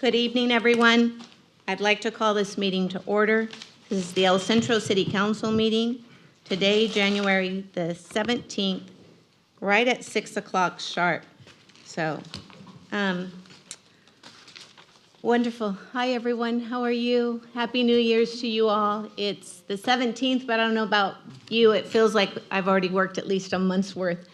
Good evening, everyone. I'd like to call this meeting to order. This is the El Centro City Council meeting, today, January the 17th, right at 6 o'clock sharp. So, wonderful. Hi, everyone. How are you? Happy New Year's to you all. It's the 17th, but I don't know about you. It feels like I've already worked at least a month's worth.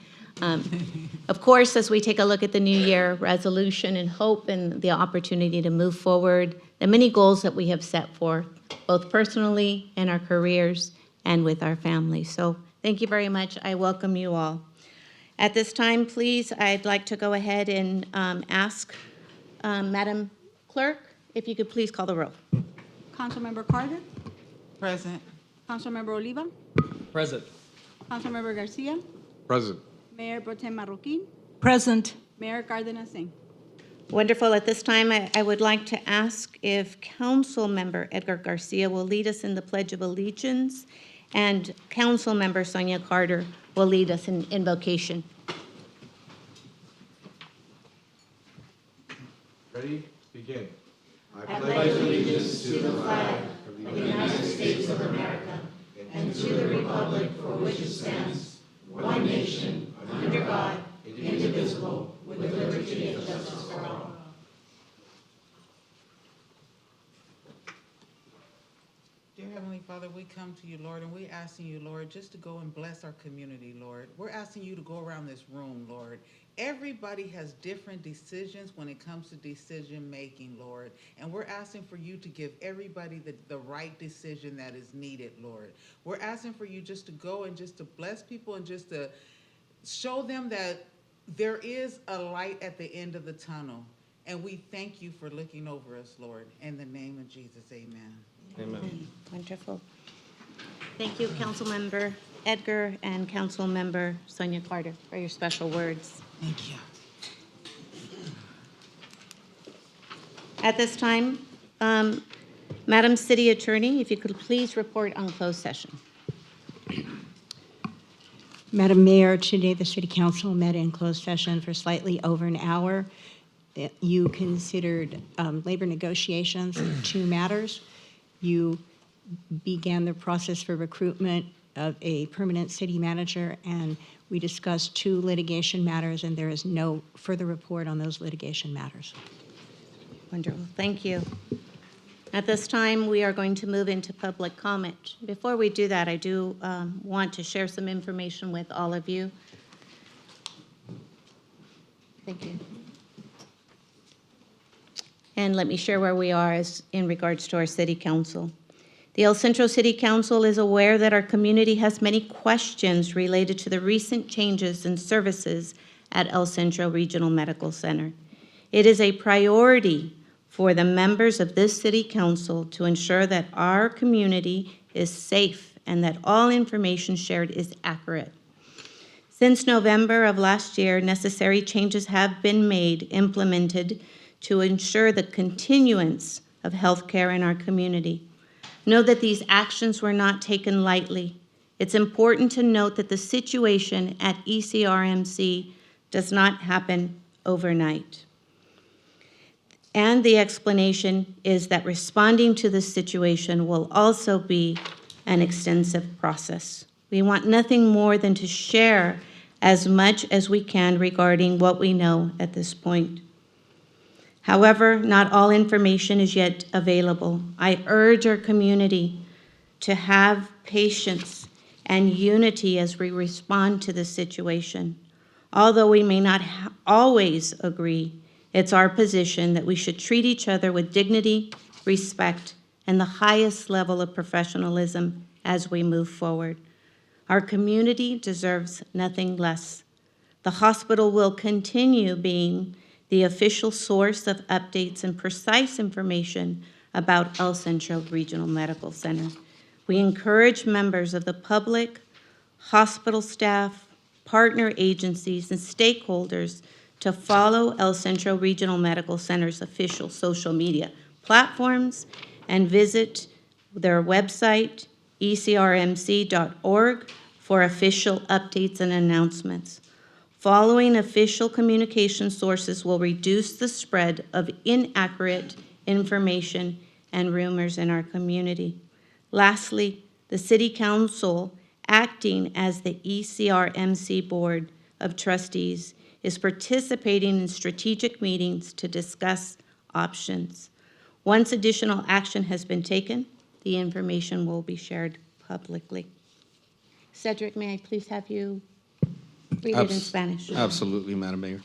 Of course, as we take a look at the new year resolution and hope and the opportunity to move forward, the many goals that we have set forth, both personally in our careers and with our families. So thank you very much. I welcome you all. At this time, please, I'd like to go ahead and ask Madam Clerk, if you could please call the roll. Councilmember Carter, Present. Councilmember Oliva, Present. Councilmember Garcia, Present. Mayor Pro Tem Marroquin, Present. Mayor Cardenas Singh. Wonderful. At this time, I would like to ask if Council Member Edgar Garcia will lead us in the Pledge of Allegiance, and Council Member Sonia Carter will lead us in invocation. Ready? Begin. I pledge allegiance to the flag of the United States of America and to the republic for which it stands, one nation, under God, indivisible, with liberty and justice for all. Dear Heavenly Father, we come to you, Lord, and we're asking you, Lord, just to go and bless our community, Lord. We're asking you to go around this room, Lord. Everybody has different decisions when it comes to decision making, Lord. And we're asking for you to give everybody the right decision that is needed, Lord. We're asking for you just to go and just to bless people and just to show them that there is a light at the end of the tunnel. And we thank you for looking over us, Lord. In the name of Jesus, amen. Amen. Wonderful. Thank you, Councilmember Edgar and Councilmember Sonia Carter, for your special words. Thank you. At this time, Madam City Attorney, if you could please report on closed session. Madam Mayor, today the City Council met in closed session for slightly over an hour. You considered labor negotiations in 2 matters. You began the process for recruitment of a permanent city manager, and we discussed 2 litigation matters, and there is no further report on those litigation matters. Wonderful. Thank you. At this time, we are going to move into public comment. Before we do that, I do want to share some information with all of you. Thank you. And let me share where we are as in regards to our city council. The El Centro City Council is aware that our community has many questions related to the recent changes in services at El Centro Regional Medical Center. It is a priority for the members of this city council to ensure that our community is safe and that all information shared is accurate. Since November of last year, necessary changes have been implemented to ensure the continuance of health care in our community. Know that these actions were not taken lightly. It's important to note that the situation at ECRMC does not happen overnight. And the explanation is that responding to this situation will also be an extensive process. We want nothing more than to share as much as we can regarding what we know at this point. However, not all information is yet available. I urge our community to have patience and unity as we respond to this situation. Although we may not always agree, it's our position that we should treat each other with dignity, respect, and the highest level of professionalism as we move forward. Our community deserves nothing less. The hospital will continue being the official source of updates and precise information about El Centro Regional Medical Center. We encourage members of the public, hospital staff, partner agencies, and stakeholders to follow El Centro Regional Medical Center's official social media platforms and visit their website, ecrmc.org, for official updates and announcements. Following official communication sources will reduce the spread of inaccurate information and rumors in our community. Lastly, the City Council, acting as the ECRMC Board of Trustees, is participating in strategic meetings to discuss options. Once additional action has been taken, the information will be shared publicly. Cedric, may I please have you read it in Spanish? Absolutely, Madam Mayor.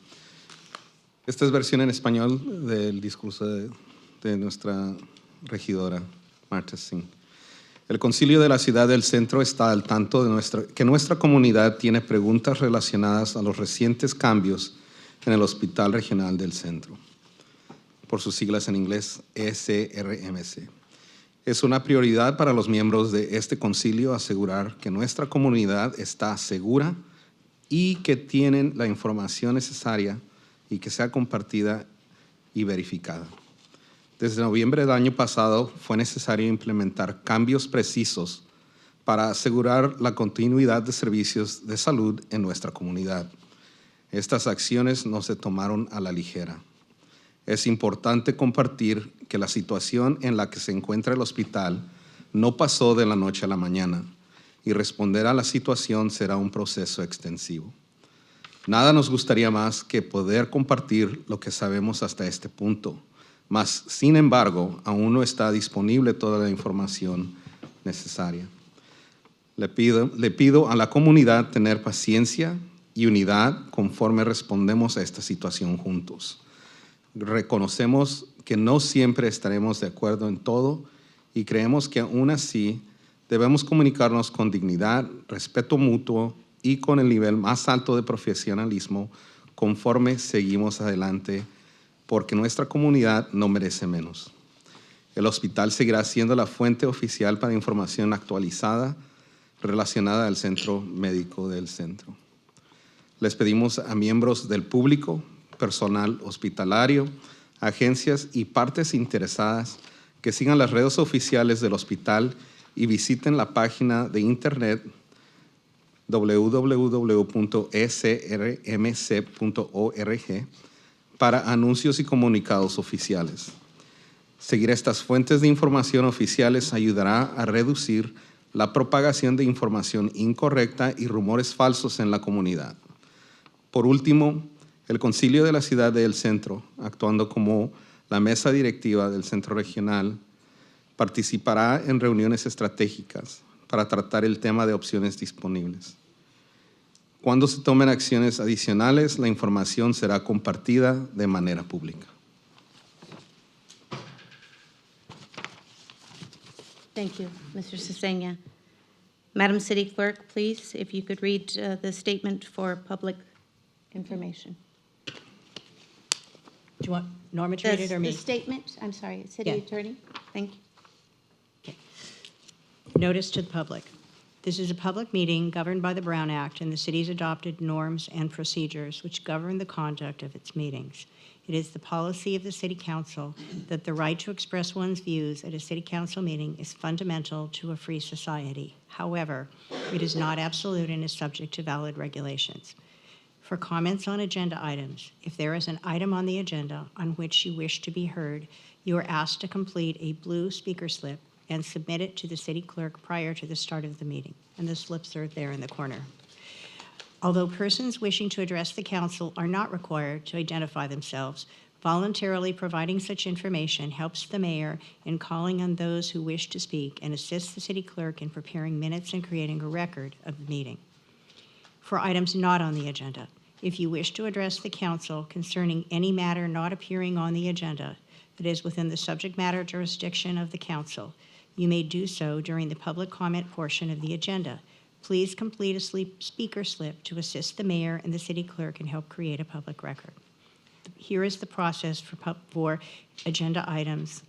Esta es versión en español del discurso de nuestra regidora, Marta Singh. El Concilio de la Ciudad del Centro está al tanto de que nuestra comunidad tiene preguntas relacionadas a los recientes cambios en el Hospital Regional del Centro, por sus siglas en inglés, ECRMC. Es una prioridad para los miembros de este concilio asegurar que nuestra comunidad está segura y que tienen la información necesaria y que sea compartida y verificada. Desde noviembre del año pasado fue necesario implementar cambios precisos para asegurar la continuidad de servicios de salud en nuestra comunidad. Estas acciones no se tomaron a la ligera. Es importante compartir que la situación en la que se encuentra el hospital no pasó de la noche a la mañana y responder a la situación será un proceso extensivo. Nada nos gustaría más que poder compartir lo que sabemos hasta este punto, mas, sin embargo, aún no está disponible toda la información necesaria. Le pido a la comunidad tener paciencia y unidad conforme respondemos a esta situación juntos. Reconocemos que no siempre estaremos de acuerdo en todo y creemos que aún así debemos comunicarnos con dignidad, respeto mutuo y con el nivel más alto de profesionalismo conforme seguimos adelante, porque nuestra comunidad no merece menos. El hospital seguirá siendo la fuente oficial para información actualizada relacionada al centro médico del centro. Les pedimos a miembros del público, personal hospitalario, agencias y partes interesadas que sigan las redes oficiales del hospital y visiten la página de internet www.ecrmc.org para anuncios y comunicados oficiales. Seguir estas fuentes de información oficiales ayudará a reducir la propagación de información incorrecta y rumores falsos en la comunidad. Por último, el Concilio de la Ciudad del Centro, actuando como la mesa directiva del Centro Regional, participará en reuniones estratégicas para tratar el tema de opciones disponibles. Cuando se tomen acciones adicionales, la información será compartida de manera pública. Thank you, Mr. Cesena. Madam City Clerk, please, if you could read the statement for public information. Do you want Norma to read it or me? The statement, I'm sorry, City Yeah. Attorney, thank you. Notice to the public. This is a public meeting governed by the Brown Act and the city's adopted norms and procedures which govern the conduct of its meetings. It is the policy of the City Council that the right to express one's views at a City Council meeting is fundamental to a free society. However, it is not absolute and is subject to valid regulations. For comments on agenda items, if there is an item on the agenda on which you wish to be heard, you are asked to complete a blue speaker slip and submit it to the city clerk prior to the start of the meeting. And the slips are there in the corner. Although persons wishing to address the council are not required to identify themselves, voluntarily providing such information helps the mayor in calling on those who wish to speak and assists the city clerk in preparing minutes and creating a record of the meeting. For items not on the agenda, if you wish to address the council concerning any matter not appearing on the agenda that is within the subject matter jurisdiction of the council, you may do so during the public comment portion of the agenda. Please complete a speaker slip to assist the mayor and the city clerk and help create a public record. Here is the process for agenda items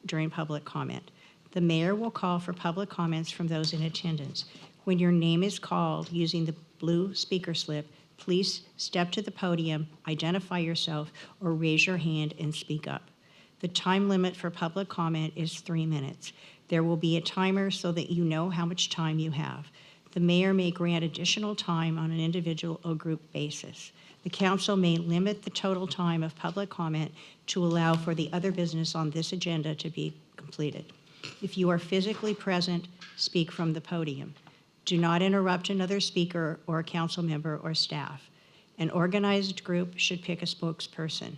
during public comment. The mayor will call for public comments from those in attendance. When your name is called using the blue speaker slip, please step to the podium, identify yourself, or raise your hand and speak up. The time limit for public comment is 3 minutes. There will be a timer so that you know how much time you have. The mayor may grant additional time on an individual or group basis. The council may limit the total time of public comment to allow for the other business on this agenda to be completed. If you are physically present, speak from the podium. Do not interrupt another speaker or a council member or staff. An organized group should pick a spokesperson.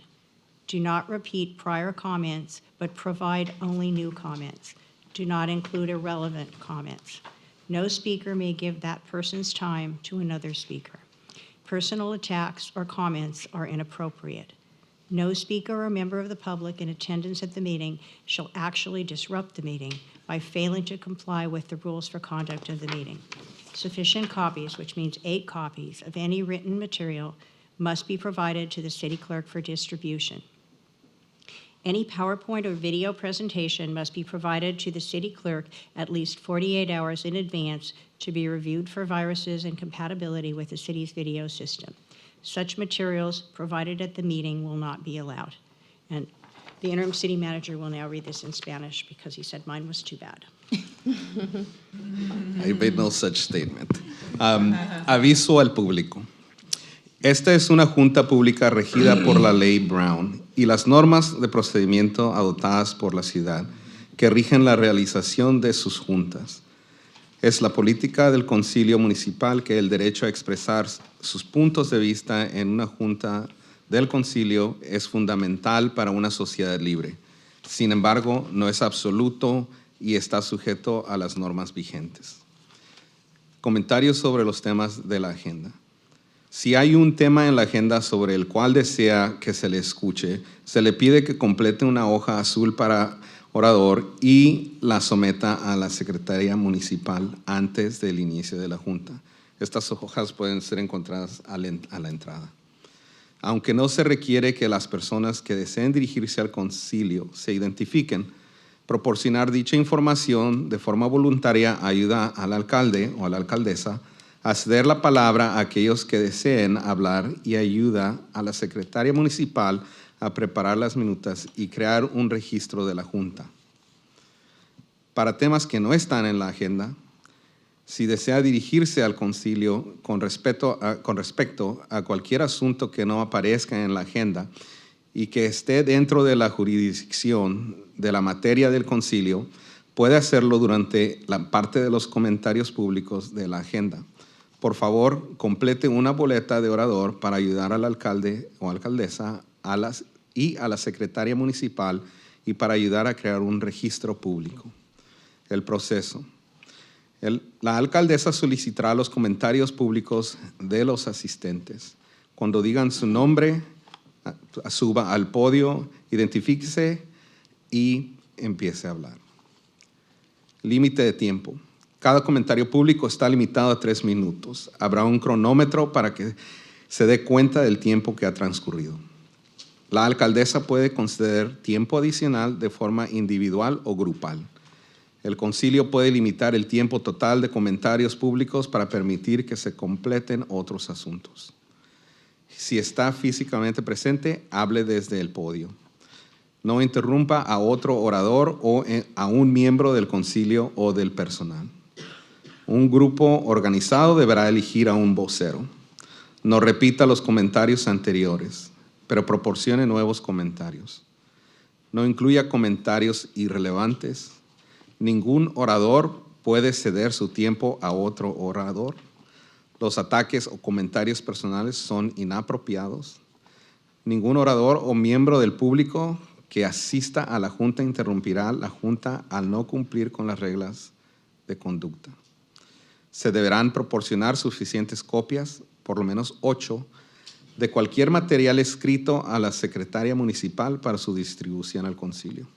Do not repeat prior comments, but provide only new comments. Do not include irrelevant comments. No speaker may give that person's time to another speaker. Personal attacks or comments are inappropriate. No speaker or member of the public in attendance at the meeting shall actually disrupt the meeting by failing to comply with the rules for conduct of the meeting. Sufficient copies, which means 8 copies, of any written material must be provided to the city clerk for distribution. Any PowerPoint or video presentation must be provided to the city clerk at least 48 hours in advance to be reviewed for viruses and compatibility with the city's video system. Such materials provided at the meeting will not be allowed. And the interim city manager will now read this in Spanish because he said mine was too bad. I made no such statement. Aviso al público. Esta es una junta pública regida por la ley Brown y las normas de procedimiento adoptadas por la ciudad que rigen la realización de sus juntas. Es la política del concilio municipal que el derecho a expresar sus puntos de vista en una junta del concilio es fundamental para una sociedad libre. Sin embargo, no es absoluto y está sujeto a las normas vigentes. Comentarios sobre los temas de la agenda. Si hay un tema en la agenda sobre el cual desea que se le escuche, se le pide que complete una hoja azul para orador y la someta a la secretaria municipal antes del inicio de la junta. Estas hojas pueden ser encontradas a la entrada. Aunque no se requiere que las personas que deseen dirigirse al concilio se identifiquen, proporcionar dicha información de forma voluntaria ayuda al alcalde o a la alcaldesa a ceder la palabra a aquellos que deseen hablar y ayuda a la secretaria municipal a preparar las minutas y crear un registro de la junta. Para temas que no están en la agenda, si desea dirigirse al concilio con respecto a cualquier asunto que no aparezca en la agenda y que esté dentro de la jurisdicción de la materia del concilio, puede hacerlo durante la parte de los comentarios públicos de la agenda. Por favor, complete una boleta de orador para ayudar al alcalde o alcaldesa y a la secretaria municipal y para ayudar a crear un registro público. El proceso. La alcaldesa solicitará los comentarios públicos de los asistentes. Cuando digan su nombre, suba al podio, identifíquese y empiece a hablar. Límite de tiempo. Cada comentario público está limitado a 3 minutos. Habrá un cronómetro para que se dé cuenta del tiempo que ha transcurrido. La alcaldesa puede conceder tiempo adicional de forma individual o grupal. El concilio puede limitar el tiempo total de comentarios públicos para permitir que se completen otros asuntos. Si está físicamente presente, hable desde el podio. No interrumpa a otro orador o a un miembro del concilio o del personal. Un grupo organizado deberá elegir a un vocero. No repita los comentarios anteriores, pero proporcione nuevos comentarios. No incluya comentarios irrelevantes. Ningún orador puede ceder su tiempo a otro orador. Los ataques o comentarios personales son inapropiados. Ningún orador o miembro del público que asista a la junta interrumpirá la junta al no cumplir con las reglas de conducta. Se deberán proporcionar suficientes copias, por lo menos 8, de cualquier material escrito a la secretaria municipal para su distribución al concilio.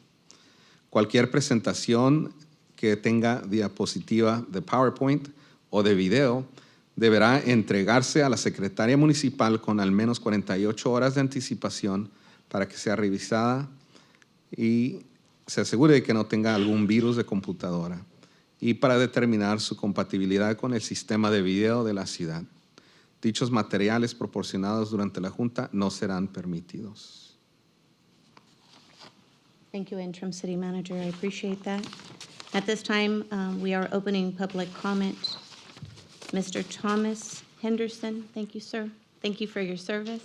Cualquier presentación que tenga diapositiva de PowerPoint o de video deberá entregarse a la secretaria municipal con al menos 48 horas de anticipación para que sea revisada y se asegure de que no tenga algún virus de computadora y para determinar su compatibilidad con el sistema de video de la ciudad. Dichos materiales proporcionados durante la junta no serán permitidos. Thank you, Interim City Manager. I appreciate that. At this time, we are opening public comment. Mr. Thomas Henderson, thank you, sir. Thank you for your service.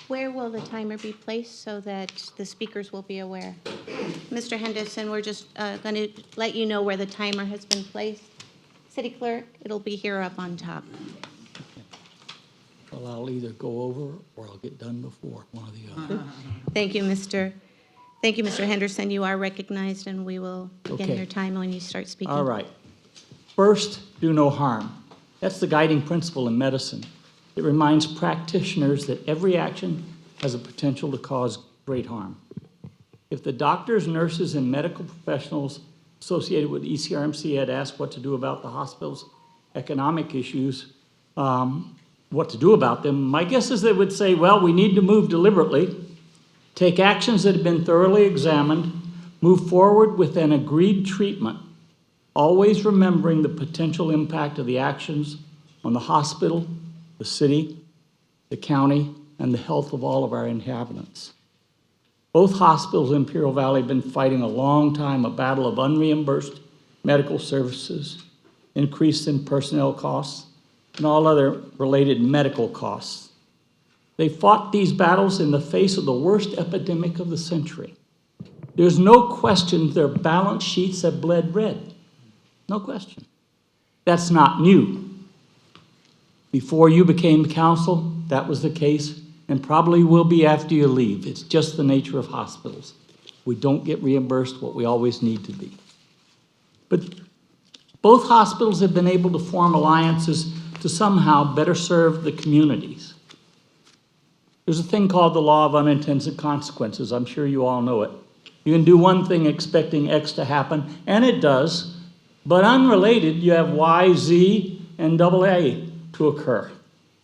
Where will the timer be placed so that the speakers will be aware? Mr. Henderson, we're just going to let you know where the timer has been placed. City Clerk, it'll be here up on top. Well, I'll either go over or I'll get done before, one or the other. Thank you, Mr. Henderson. You are recognized, and we will begin Okay. your time when you start speaking. All right. First, do no harm. That's the guiding principle in medicine. It reminds practitioners that every action has a potential to cause great harm. If the doctors, nurses, and medical professionals associated with ECRMC had asked what to do about the hospital's economic issues, what to do about them, my guess is they would say, well, we need to move deliberately, take actions that have been thoroughly examined, move forward with an agreed treatment, always remembering the potential impact of the actions on the hospital, the city, the county, and the health of all of our inhabitants. Both hospitals in Imperial Valley have been fighting a long time a battle of unreimbursed medical services, increase in personnel costs, and all other related medical costs. They fought these battles in the face of the worst epidemic of the century. There's no question their balance sheets have bled red. No question. That's not new. Before you became council, that was the case, and probably will be after you leave. It's just the nature of hospitals. We don't get reimbursed what we always need to be. But both hospitals have been able to form alliances to somehow better serve the communities. There's a thing called the law of unintended consequences. I'm sure you all know it. You can do one thing expecting X to happen, and it does, but unrelated, you have Y, Z, and AA to occur.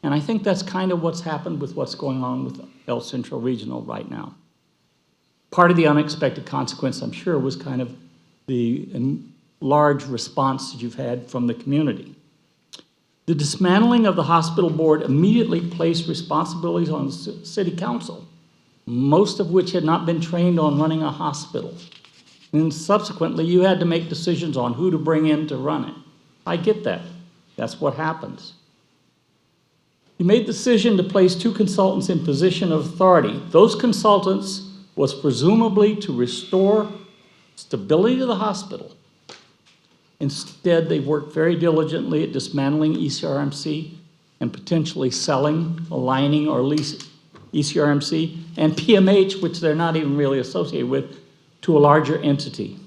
And I think that's kind of what's happened with what's going on with El Centro Regional right now. Part of the unexpected consequence, I'm sure, was kind of the large response that you've had from the community. The dismantling of the hospital board immediately placed responsibilities on the city council, most of which had not been trained on running a hospital. And subsequently, you had to make decisions on who to bring in to run it. I get that. That's what happens. You made the decision to place 2 consultants in position of authority. Those consultants was presumably to restore stability to the hospital. Instead, they worked very diligently at dismantling ECRMC and potentially selling, aligning, or leasing ECRMC and PMH, which they're not even really associated with, to a larger entity.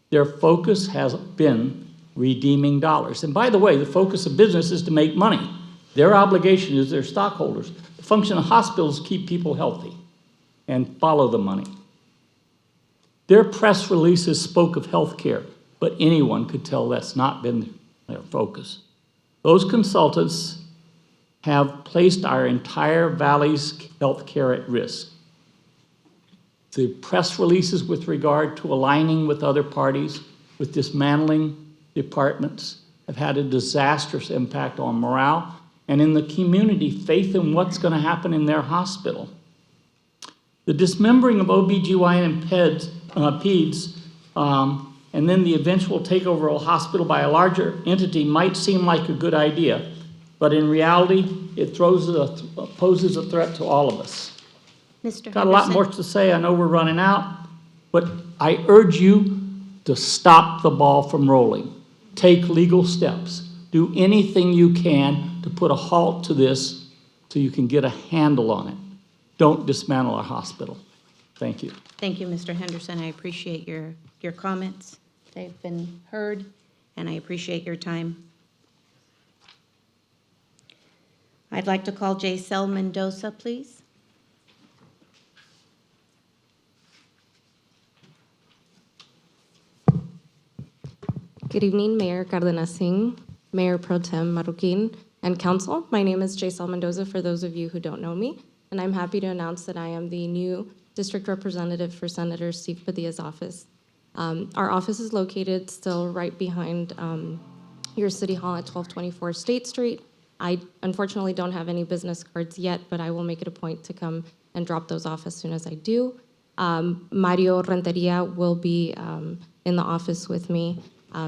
Their focus has been redeeming dollars. And by the way, the focus of business is to make money. Their obligation is their stockholders. The function of hospitals is keep people healthy and follow the money. Their press releases spoke of health care, but anyone could tell that's not been their focus. Those consultants have placed our entire valley's health care at risk. The press releases with regard to aligning with other parties, with dismantling departments, have had a disastrous impact on morale and in the community faith in what's going to happen in their hospital. The dismembering of OBGYN and PEDS, and then the eventual takeover of a hospital by a larger entity might seem like a good idea, but in reality, it poses a threat to all of us. Mr. Got a lot more to say. I know we're running out, but I urge you to stop the ball from rolling. Take legal steps. Do anything you can to put a halt to this so you can get a handle on it. Don't dismantle our hospital. Thank you. Thank you, Mr. Henderson. I appreciate your comments. They've been heard, and I appreciate your time. I'd like to call Jaisel Mendoza, please. Good evening, Mayor Cardenas Singh, Mayor Pro Tem Marroquin, and Council. My name is Jaisel Mendoza, for those of you who don't know me, and I'm happy to announce that I am the new District Representative for Senator Steve Padilla's office. Our office is located still right behind your City Hall at 1224 State Street. I unfortunately don't have any business cards yet, but I will make it a point to come and drop those off as soon as I do. Mario Renteria will be in the office with me.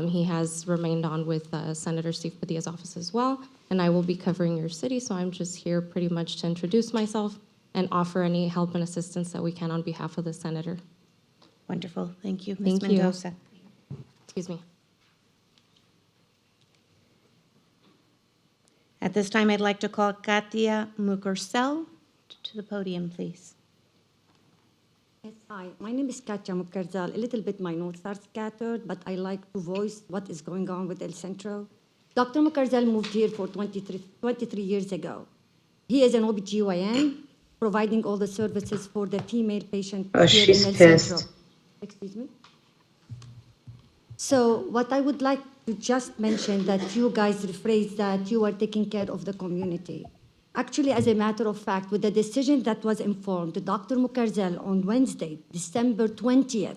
He has remained on with Senator Steve Padilla's office as well. and I will be covering your city, so I'm just here pretty much to introduce myself and offer any help and assistance that we can on behalf of the senator. Wonderful. Thank you, Ms. Thank you. Mendoza. Excuse me. At this time, I'd like to call Katia Mukersel to the podium, please. Yes, hi. My name is Katya Mukarzal. A little bit my notes are scattered, but I like to voice what is going on with El Centro. Dr. Mukarzal moved here for 23 years ago. He is an OBGYN, providing all the services for the female patient here in El Centro. Excuse me? So what I would like to just mention that you guys rephrased that you are taking care of the community. Actually, as a matter of fact, with the decision that was informed to Dr. Mukarzal on Wednesday, December 20th,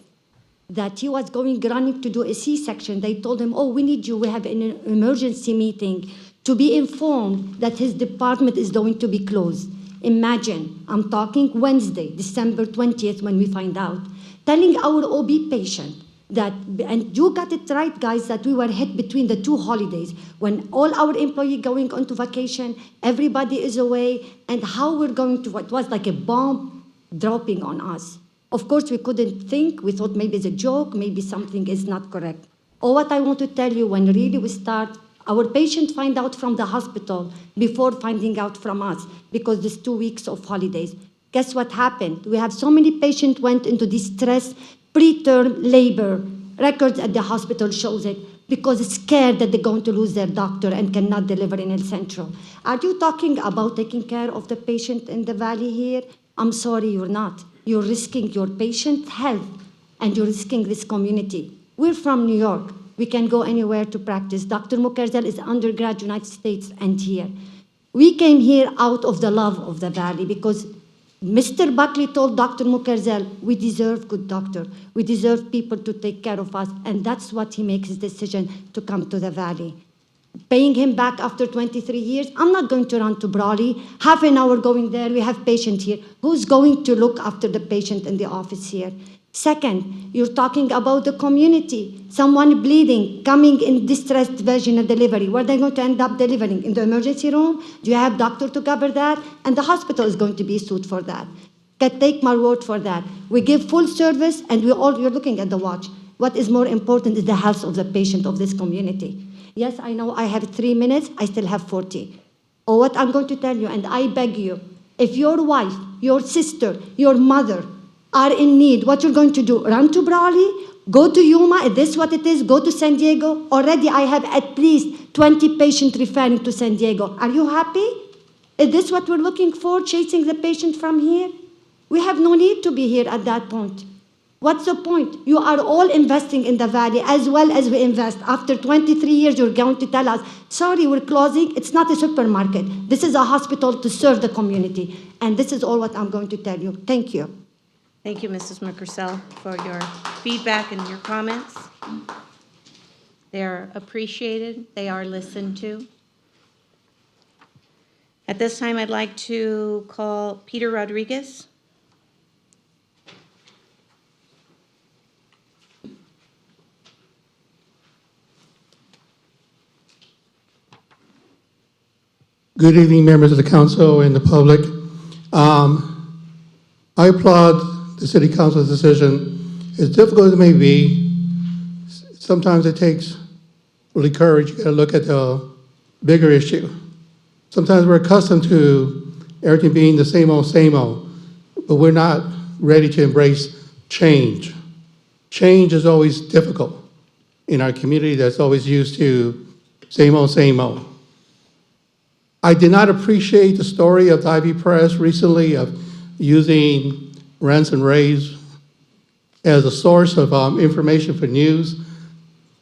that he was running to do a C-section, they told him, oh, we need you, we have an emergency meeting, to be informed that his department is going to be closed. Imagine, I'm talking Wednesday, December 20th, when we find out, telling our OB patient that, and you got it right, guys, that we were hit between the two holidays, when all our employees going onto vacation, everybody is away, and how we're going to, it was like a bomb dropping on us. Of course, we couldn't think, we thought maybe it's a joke, maybe something is not correct. Or what I want to tell you, when really we start, our patient find out from the hospital before finding out from us, because there's 2 weeks of holidays. Guess what happened? We have so many patients went into distress, preterm labor. Records at the hospital shows it, because it's scared that they're going to lose their doctor and cannot deliver in El Centro. Are you talking about taking care of the patient in the valley here? I'm sorry, you're not. You're risking your patient's health, and you're risking this community. We're from New York. We can go anywhere to practice. Dr. Mukarzal is undergrad United States and here. We came here out of the love of the valley because Mr. Buckley told Dr. Mukarzal, we deserve good doctor. We deserve people to take care of us. And that's what he makes his decision to come to the valley. Paying him back after 23 years, I'm not going to run to Brawley. Half an hour going there, we have patient here. Who's going to look after the patient in the office here? Second, you're talking about the community. Someone bleeding, coming in distressed vaginal delivery. Where are they going to end up delivering? In the emergency room? Do you have doctor to cover that? And the hospital is going to be sued for that. Can take my word for that. We give full service, and you're looking at the watch. What is more important is the health of the patient of this community. Yes, I know I have 3 minutes, I still have 40. Or what I'm going to tell you, and I beg you, if your wife, your sister, your mother are in need, what you're going to do? Run to Brawley? Go to Yuma? Is this what it is? Go to San Diego? Already I have at least 20 patients referring to San Diego. Are you happy? Is this what we're looking for, chasing the patient from here? We have no need to be here at that point. What's the point? You are all investing in the valley as well as we invest. After 23 years, you're going to tell us, sorry, we're closing. It's not a supermarket. This is a hospital to serve the community. And this is all what I'm going to tell you. Thank you. Thank you, Mrs. Mukersel, for your feedback and your comments. They're appreciated. They are listened to. At this time, I'd like to call Peter Rodriguez. Good evening, members of the council and the public. I applaud the city council's decision. As difficult as it may be, sometimes it takes really courage. You gotta look at the bigger issue. Sometimes we're accustomed to everything being the same old, but we're not ready to embrace change. Change is always difficult in our community that's always used to same old. I did not appreciate the story of the Ivy Press recently of using rents and raise as a source of information for news.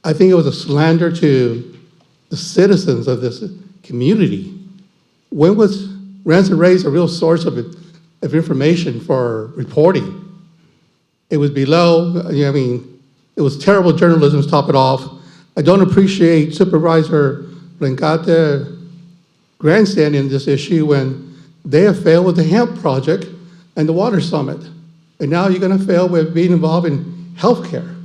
I think it was a slander to the citizens of this community. When was rents and raise a real source of information for reporting? It was below, I mean, it was terrible journalism to top it off. I don't appreciate Supervisor Blancate grandstanding this issue when they have failed with the hemp project and the water summit. And now you're gonna fail with being involved in healthcare.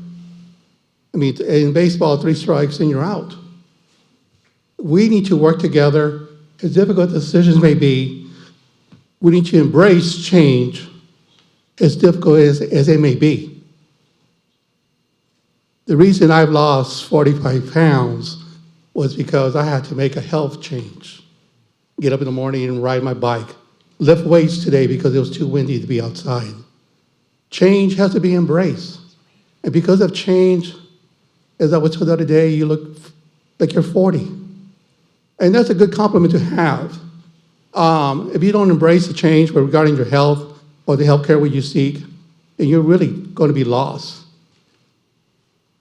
I mean, in baseball, 3 strikes and you're out. We need to work together. As difficult decisions may be, we need to embrace change, as difficult as it may be. The reason I've lost 45 pounds was because I had to make a health change. Get up in the morning and ride my bike. Lift weights today because it was too windy to be outside. Change has to be embraced. And because of change, as I was told the other day, you look like you're 40. And that's a good compliment to have. If you don't embrace the change regarding your health or the health care what you seek, then you're really going to be lost.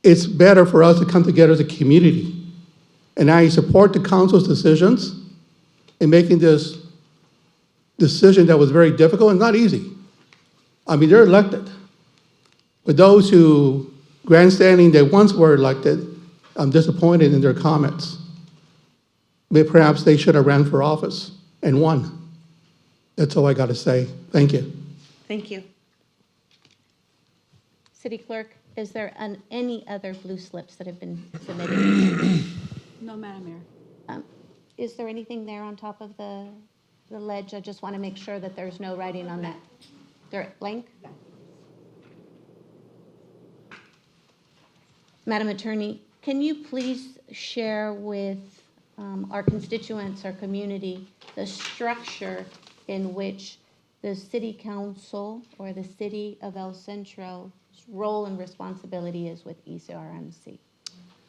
It's better for us to come together as a community. And I support the council's decisions in making this decision that was very difficult and not easy. I mean, they're elected. But those who grandstanding that once were elected, I'm disappointed in their comments. Maybe perhaps they should have ran for office and won. That's all I got to say. Thank you. Thank you. City Clerk, is there any other blue slips that have been submitted? No, Madam Mayor. Is there anything there on top of the ledge? I just want to make sure that there's no writing on that. They're blank? Madam Attorney, can you please share with our constituents, our community, the structure in which the City Council or the City of El Centro's role and responsibility is with ECRMC?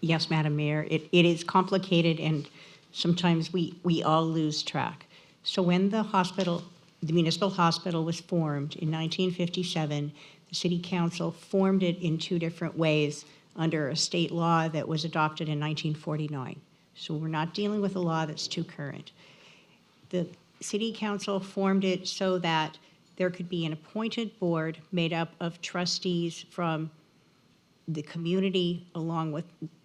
Yes, Madam Mayor, it is complicated, and sometimes we all lose track. So when the municipal hospital was formed in 1957, the City Council formed it in two different ways under a state law that was adopted in 1949. So we're not dealing with a law that's too current. The City Council formed it so that there could be an appointed board made up of trustees from the community along with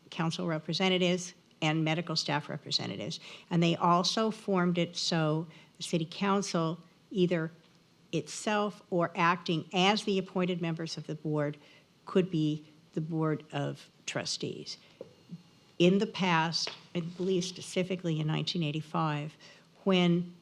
council representatives and medical staff representatives. And they also formed it so the City Council, either itself or acting as the appointed members of the board, could be the Board of Trustees. In the past, I believe specifically in 1985, when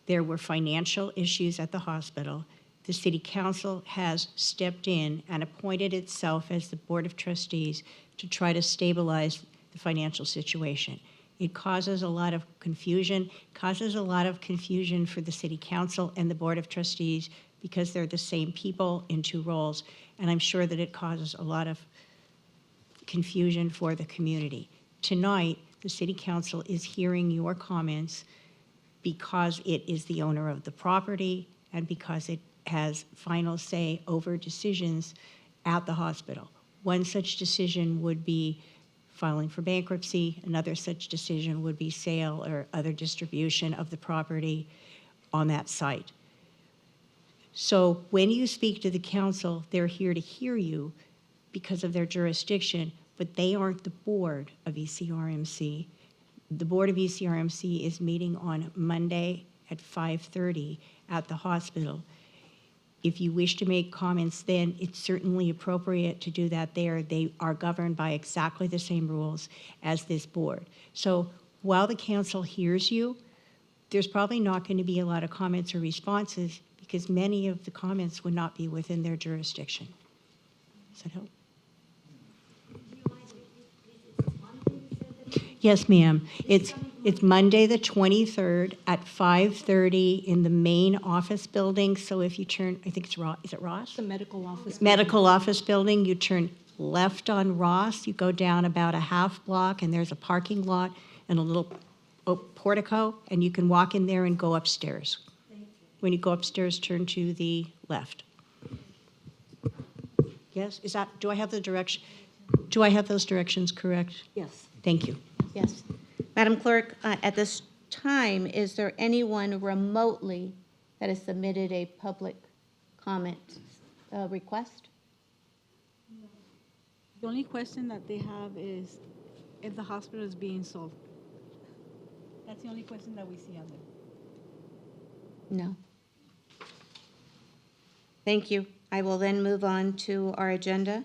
there were financial issues at the hospital, the City Council has stepped in and appointed itself as the Board of Trustees to try to stabilize the financial situation. It causes a lot of confusion, for the City Council and the Board of Trustees because they're the same people in two roles, and I'm sure that it causes a lot of confusion for the community. Tonight, the City Council is hearing your comments because it is the owner of the property and because it has final say over decisions at the hospital. One such decision would be filing for bankruptcy. Another such decision would be sale or other distribution of the property on that site. So when you speak to the council, they're here to hear you because of their jurisdiction, but they aren't the board of ECRMC. The board of ECRMC is meeting on Monday at 5:30 at the hospital. If you wish to make comments then, it's certainly appropriate to do that there. They are governed by exactly the same rules as this board. So while the council hears you, there's probably not going to be a lot of comments or responses because many of the comments would not be within their jurisdiction. Does that help? Yes, ma'am. It's Monday the 23rd at 5:30 in the main office building. So if you turn, I think it's Ross, is it Ross? The medical office. Medical office building, you turn left on Ross, you go down about a half block, and there's a parking lot and a little portico, and you can walk in there and go upstairs. When you go upstairs, turn to the left. Yes, is that, do I have the direction? Do I have those directions correct? Yes. Thank you. Yes. Madam Clerk, at this time, is there anyone remotely that has submitted a public comment request? The only question that they have is if the hospital is being sold. That's the only question that we see on there. No. Thank you. I will then move on to our agenda.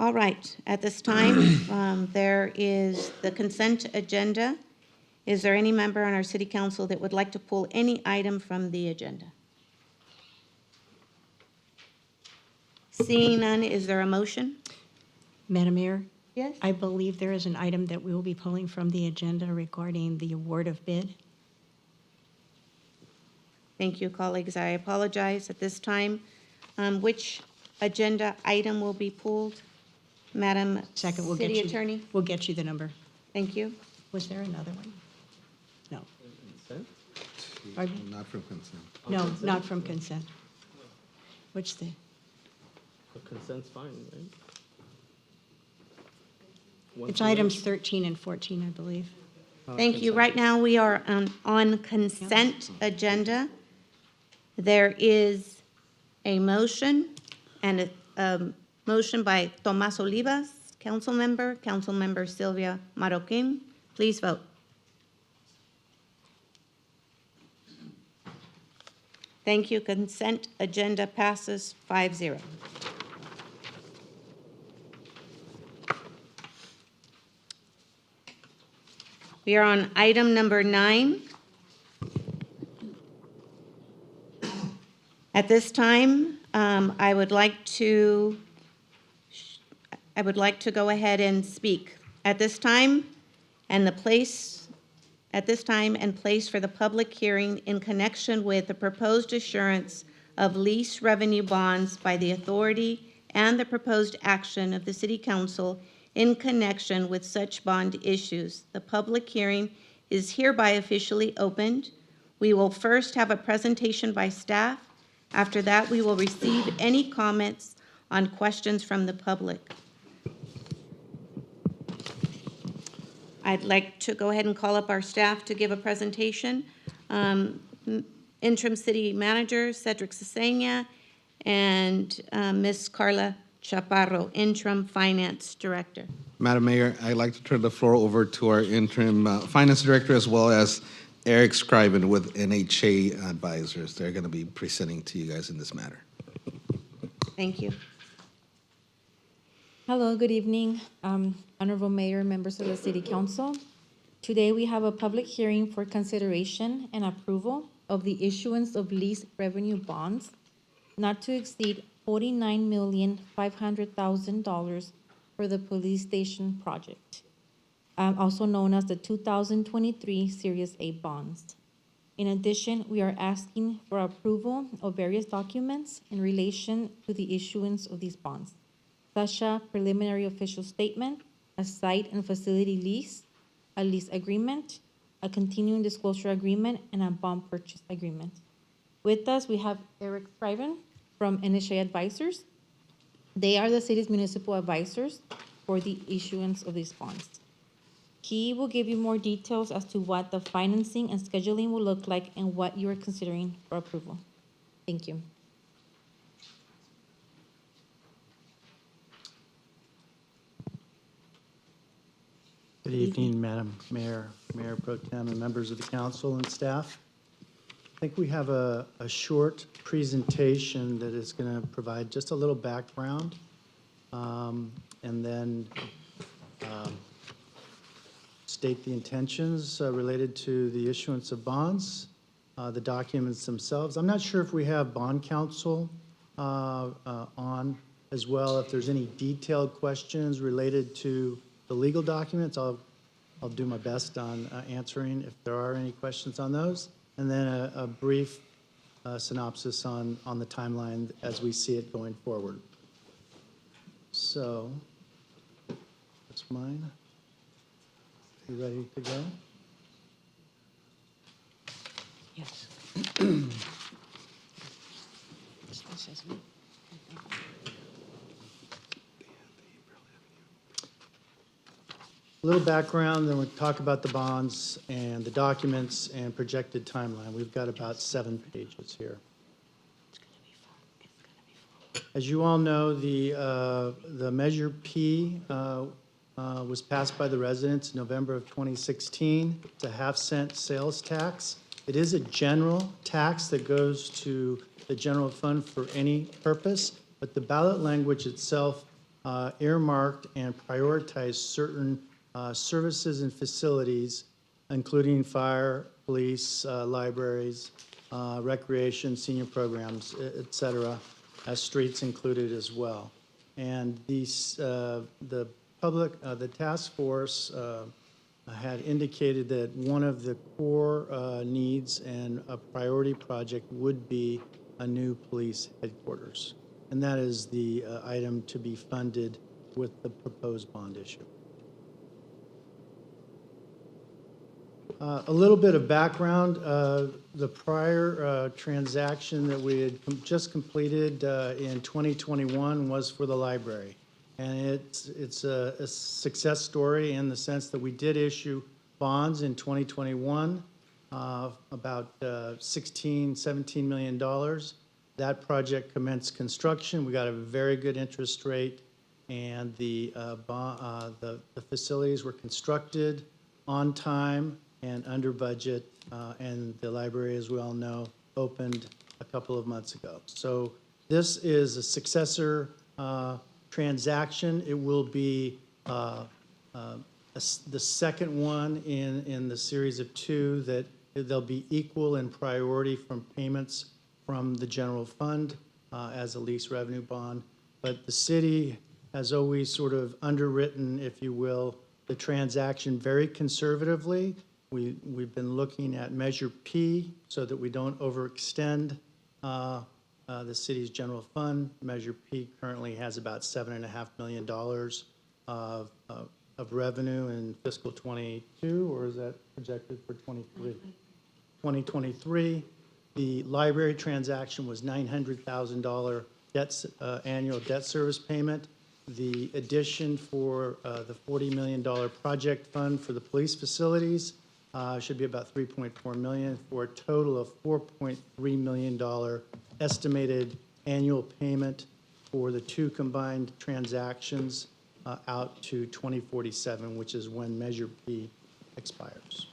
All right, at this time, there is the consent agenda. Is there any member on our city council that would like to pull any item from the agenda? Seeing none, is there a motion? Madam Mayor, Yes? I believe there is an item that we will be pulling from the agenda regarding the award of bid. Thank you, colleagues. I apologize at this time. Which agenda item will be pulled? Madam Second, we'll get City you. Attorney? We'll get you the number. Thank you. Was there another one? No. Pardon? Not from consent. No, not from consent. Which the, Consent's fine, right? it's items 13 and 14, I believe. Thank you. Right now, we are on consent agenda. There is a motion and a motion by Tomás Olivas, Councilmember Sylvia Marroquin. Please vote. Thank you. Consent agenda passes 5-0. We are on item number 9. At this time, I would like to go ahead and speak. At this time and place for the public hearing in connection with the proposed assurance of lease revenue bonds by the authority and the proposed action of the City Council in connection with such bond issues. The public hearing is hereby officially opened. We will first have a presentation by staff. After that, we will receive any comments on questions from the public. I'd like to go ahead and call up our staff to give a presentation. Interim City Manager Cedric Cesena and Ms. Carla Chaparro, Interim Finance Director. Madam Mayor, I'd like to turn the floor over to our interim finance director as well as Eric Scriven with NHA Advisors. They're going to be presenting to you guys in this matter. Thank you. Hello, good evening, Honorable Mayor, members of the City Council. Today, we have a public hearing for consideration and approval of the issuance of lease revenue bonds not to exceed $49,500,000 for the police station project, also known as the 2023 Series A bonds. In addition, we are asking for approval of various documents in relation to the issuance of these bonds, such as preliminary official statement, a site and facility lease, a lease agreement, a continuing disclosure agreement, and a bond purchase agreement. With us, we have Eric Scriven from NHA Advisors. They are the city's municipal advisors for the issuance of these bonds. He will give you more details as to what the financing and scheduling will look like and what you are considering for approval. Thank you. Good evening, Madam Mayor, Mayor Pro Tem, and members of the council and staff. I think we have a short presentation that is going to provide just a little background, and then state the intentions related to the issuance of bonds, the documents themselves. I'm not sure if we have bond counsel on as well. If there's any detailed questions related to the legal documents, I'll do my best on answering if there are any questions on those. And then a brief synopsis on the timeline as we see it going forward. So, that's mine. You ready to go? Yes. This one says me. A little background, then we'll talk about the bonds and the documents and projected timeline. We've got about 7 pages here. As you all know, the Measure P was passed by the residents in November of 2016. It's a half-cent sales tax. It is a general tax that goes to the general fund for any purpose, but the ballot language itself earmarked and prioritized certain services and facilities, including fire, police, libraries, recreation, senior programs, et cetera, as streets included as well. And these, the task force had indicated that one of the core needs and a priority project would be a new police headquarters. And that is the item to be funded with the proposed bond issue. A little bit of background, the prior transaction that we had just completed in 2021 was for the library. And it's a success story in the sense that we did issue bonds in 2021, about $17 million. That project commenced construction. We got a very good interest rate, and the facilities were constructed on time and under budget, and the library, as we all know, opened a couple of months ago. So this is a successor transaction. It will be the second one in the series of two that they'll be equal in priority from payments from the general fund as a lease revenue bond. But the city has always sort of underwritten, if you will, the transaction very conservatively. We've been looking at Measure P so that we don't overextend the city's general fund. Measure P currently has about $7.5 million of revenue in fiscal 22, or is that projected for 23? 2023. The library transaction was $900,000 annual debt service payment. The addition for the $40 million project fund for the police facilities should be about $3.4 million, for a total of $4.3 million estimated annual payment for the two combined transactions out to 2047, which is when Measure P expires.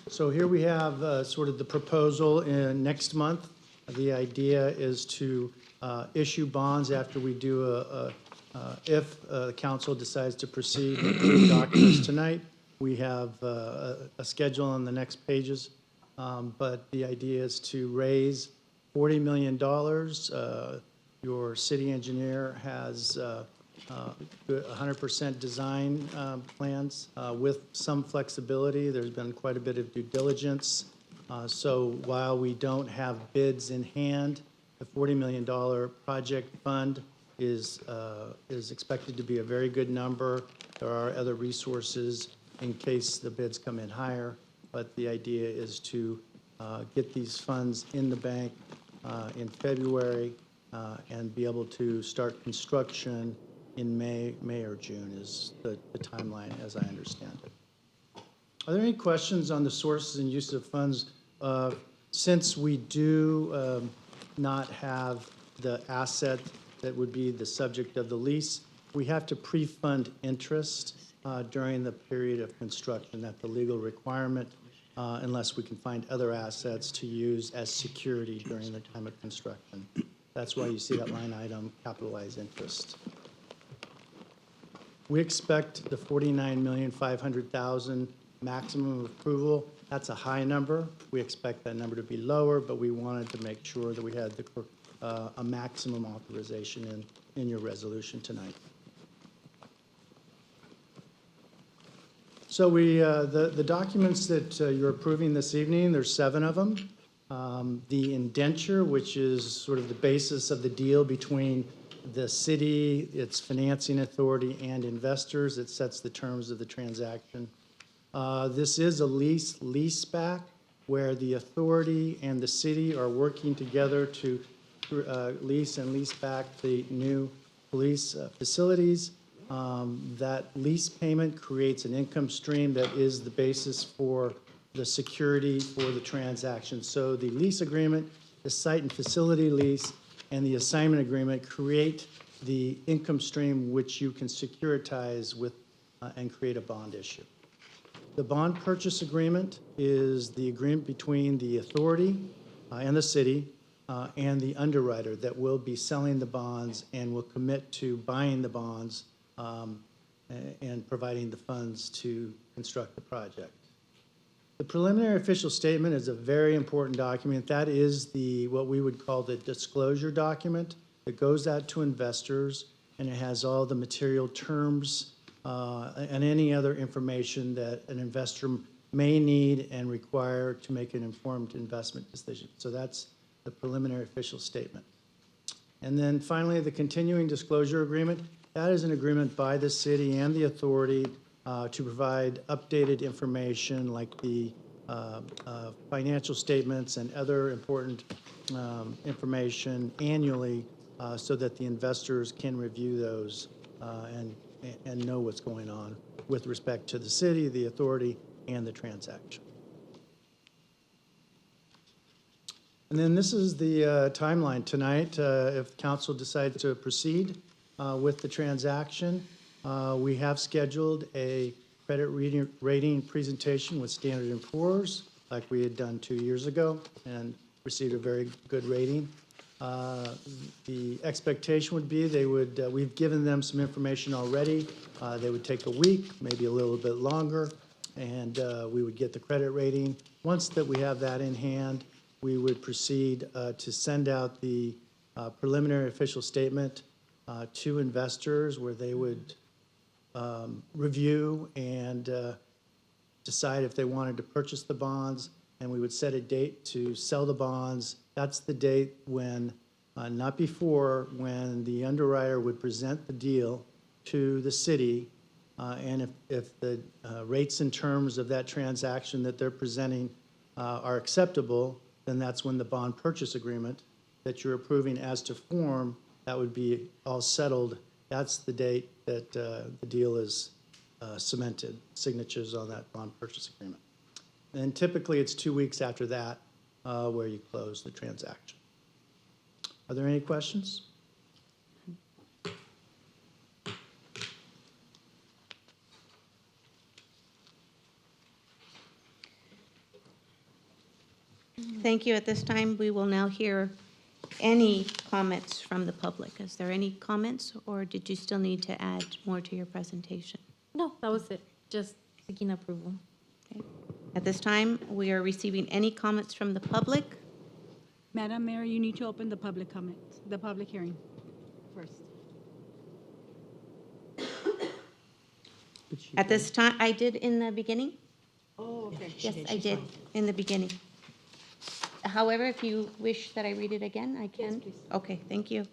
So here we have sort of the proposal in next month. The idea is to issue bonds after we do if the council decides to proceed with the documents tonight. We have a schedule on the next pages, but the idea is to raise $40 million. Your city engineer has 100% design plans with some flexibility. There's been quite a bit of due diligence. So while we don't have bids in hand, the $40 million project fund is expected to be a very good number. There are other resources in case the bids come in higher, but the idea is to get these funds in the bank in February and be able to start construction in May or June is the timeline as I understand it. Are there any questions on the sources and use of funds? Since we do not have the asset that would be the subject of the lease, we have to pre-fund interest during the period of construction. That's the legal requirement unless we can find other assets to use as security during the time of construction. That's why you see that line item, capitalized interest. We expect the $49,500,000 maximum approval. That's a high number. We expect that number to be lower, but we wanted to make sure that we had a maximum authorization in your resolution tonight. So the documents that you're approving this evening, there's 7 of them. The indenture, which is sort of the basis of the deal between the city, its financing authority, and investors. It sets the terms of the transaction. This is a leaseback where the authority and the city are working together to lease and lease back the new police facilities. That lease payment creates an income stream that is the basis for the security for the transaction. So the lease agreement, the site and facility lease, and the assignment agreement create the income stream which you can securitize with and create a bond issue. The bond purchase agreement is the agreement between the authority and the city and the underwriter that will be selling the bonds and will commit to buying the bonds and providing the funds to construct the project. The preliminary official statement is a very important document. That is what we would call the disclosure document that goes out to investors, and it has all the material terms and any other information that an investor may need and require to make an informed investment decision. So that's the preliminary official statement. And then finally, the continuing disclosure agreement. That is an agreement by the city and the authority to provide updated information like the financial statements and other important information annually so that the investors can review those and know what's going on with respect to the city, the authority, and the transaction. And then this is the timeline tonight. If council decides to proceed with the transaction, we have scheduled a credit rating presentation with Standard & Poor's, like we had done 2 years ago, and received a very good rating. The expectation would be we've given them some information already. They would take a week, maybe a little bit longer, and we would get the credit rating. Once that we have that in hand, we would proceed to send out the preliminary official statement to investors where they would review and decide if they wanted to purchase the bonds, and we would set a date to sell the bonds. That's the date when, not before, when the underwriter would present the deal to the city, and if the rates and terms of that transaction that they're presenting are acceptable, then that's when the bond purchase agreement that you're approving as to form, that would be all settled. That's the date that the deal is cemented, signatures on that bond purchase agreement. And typically, it's 2 weeks after that where you close the transaction. Are there any questions? Thank you. At this time, we will now hear any comments from the public. Is there any comments, or did you still need to add more to your presentation? No, that was it. Just seeking approval. Okay. At this time, we are receiving any comments from the public. Madam Mayor, you need to open the public comments, the public hearing first. At this time, I did in the beginning. Oh, okay. Yes, I did in the beginning. However, if you wish that I read it again, I can. Yes, please. Okay, thank you.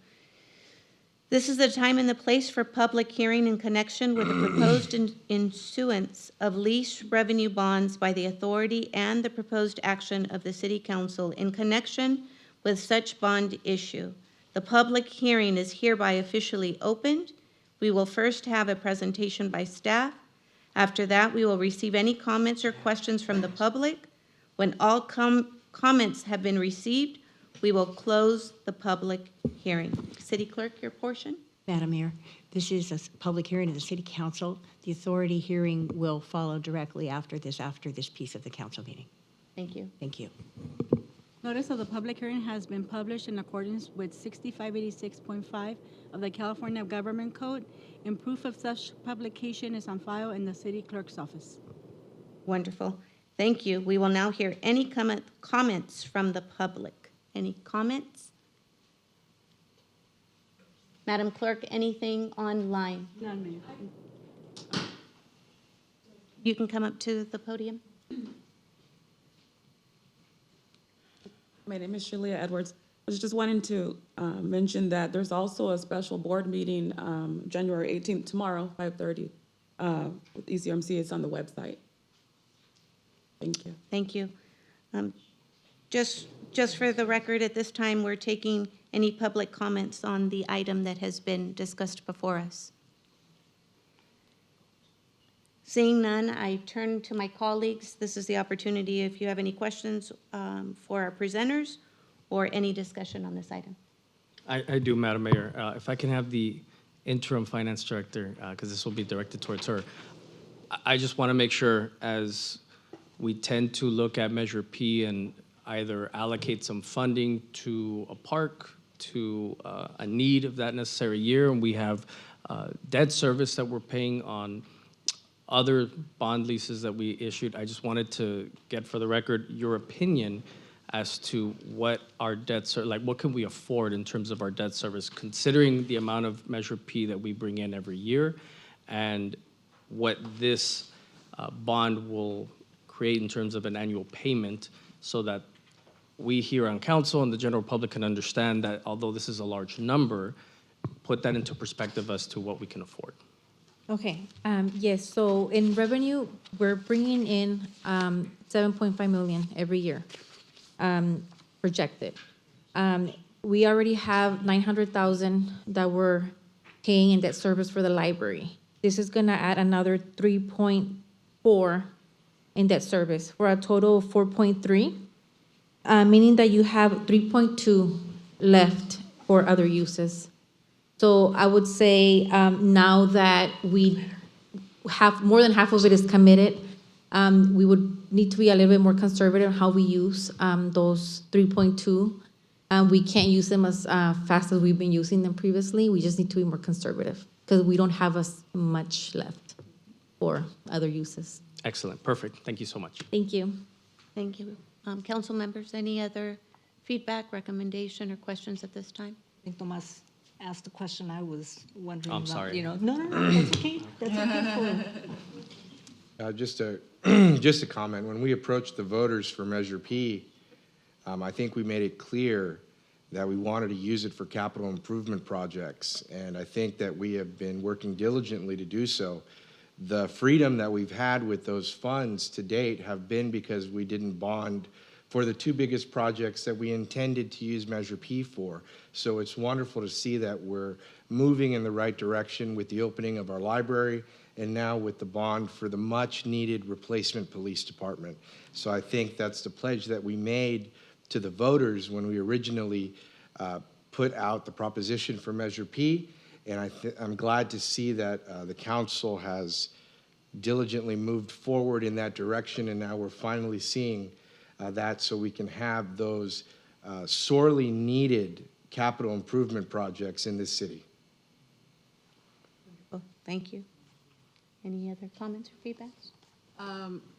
This is the time and the place for public hearing in connection with the proposed issuance of lease revenue bonds by the authority and the proposed action of the City Council in connection with such bond issue. The public hearing is hereby officially opened. We will first have a presentation by staff. After that, we will receive any comments or questions from the public. When all comments have been received, we will close the public hearing. City Clerk, your portion. Madam Mayor, this is a public hearing of the City Council. The authority hearing will follow directly after this piece of the council meeting. Thank you. Thank you. Notice of the public hearing has been published in accordance with 6586.5 of the California Government Code, and proof of such publication is on file in the City Clerk's office. Wonderful. Thank you. We will now hear any comments from the public. Any comments? Madam Clerk, anything online? None, Mayor. You can come up to the podium. My name is Shalia Edwards. I was just wanting to mention that there's also a special board meeting January 18th, tomorrow, 5:30, with ECMC. It's on the website. Thank you. Thank you. Just for the record, at this time, we're taking any public comments on the item that has been discussed before us. Seeing none, I turn to my colleagues. This is the opportunity if you have any questions for our presenters or any discussion on this item. I do, Madam Mayor. If I can have the interim finance director, because this will be directed towards her. I just want to make sure, as we tend to look at Measure P and either allocate some funding to a park, to a need of that necessary year, and we have debt service that we're paying on other bond leases that we issued. I just wanted to get for the record your opinion as to what our debt like what can we afford in terms of our debt service, considering the amount of Measure P that we bring in every year, and what this bond will create in terms of an annual payment, so that we here on council and the general public can understand that although this is a large number, put that into perspective as to what we can afford. Okay, yes, so in revenue, we're bringing in 7.5 million every year, projected. We already have 900,000 that we're paying in debt service for the library. This is gonna add another 3.4 in debt service for a total of 4.3, meaning that you have 3.2 left for other uses. So I would say now that we have more than half of it is committed, we would need to be a little bit more conservative in how we use those 3.2. We can't use them as fast as we've been using them previously. We just need to be more conservative because we don't have as much left for other uses. Excellent, perfect. Thank you so much. Thank you. Thank you. Council members, any other feedback, recommendation, or questions at this time? I think Tomas asked the question I was wondering I'm about. sorry. No, that's okay. That's okay. Just a comment. When we approached the voters for Measure P, I think we made it clear that we wanted to use it for capital improvement projects, and I think that we have been working diligently to do so. The freedom that we've had with those funds to date have been because we didn't bond for the two biggest projects that we intended to use Measure P for. So it's wonderful to see that we're moving in the right direction with the opening of our library and now with the bond for the much-needed replacement police department. So I think that's the pledge that we made to the voters when we originally put out the proposition for Measure P, and I'm glad to see that the council has diligently moved forward in that direction, and now we're finally seeing that so we can have those sorely needed capital improvement projects in this city. Well, thank you. Any other comments or feedbacks?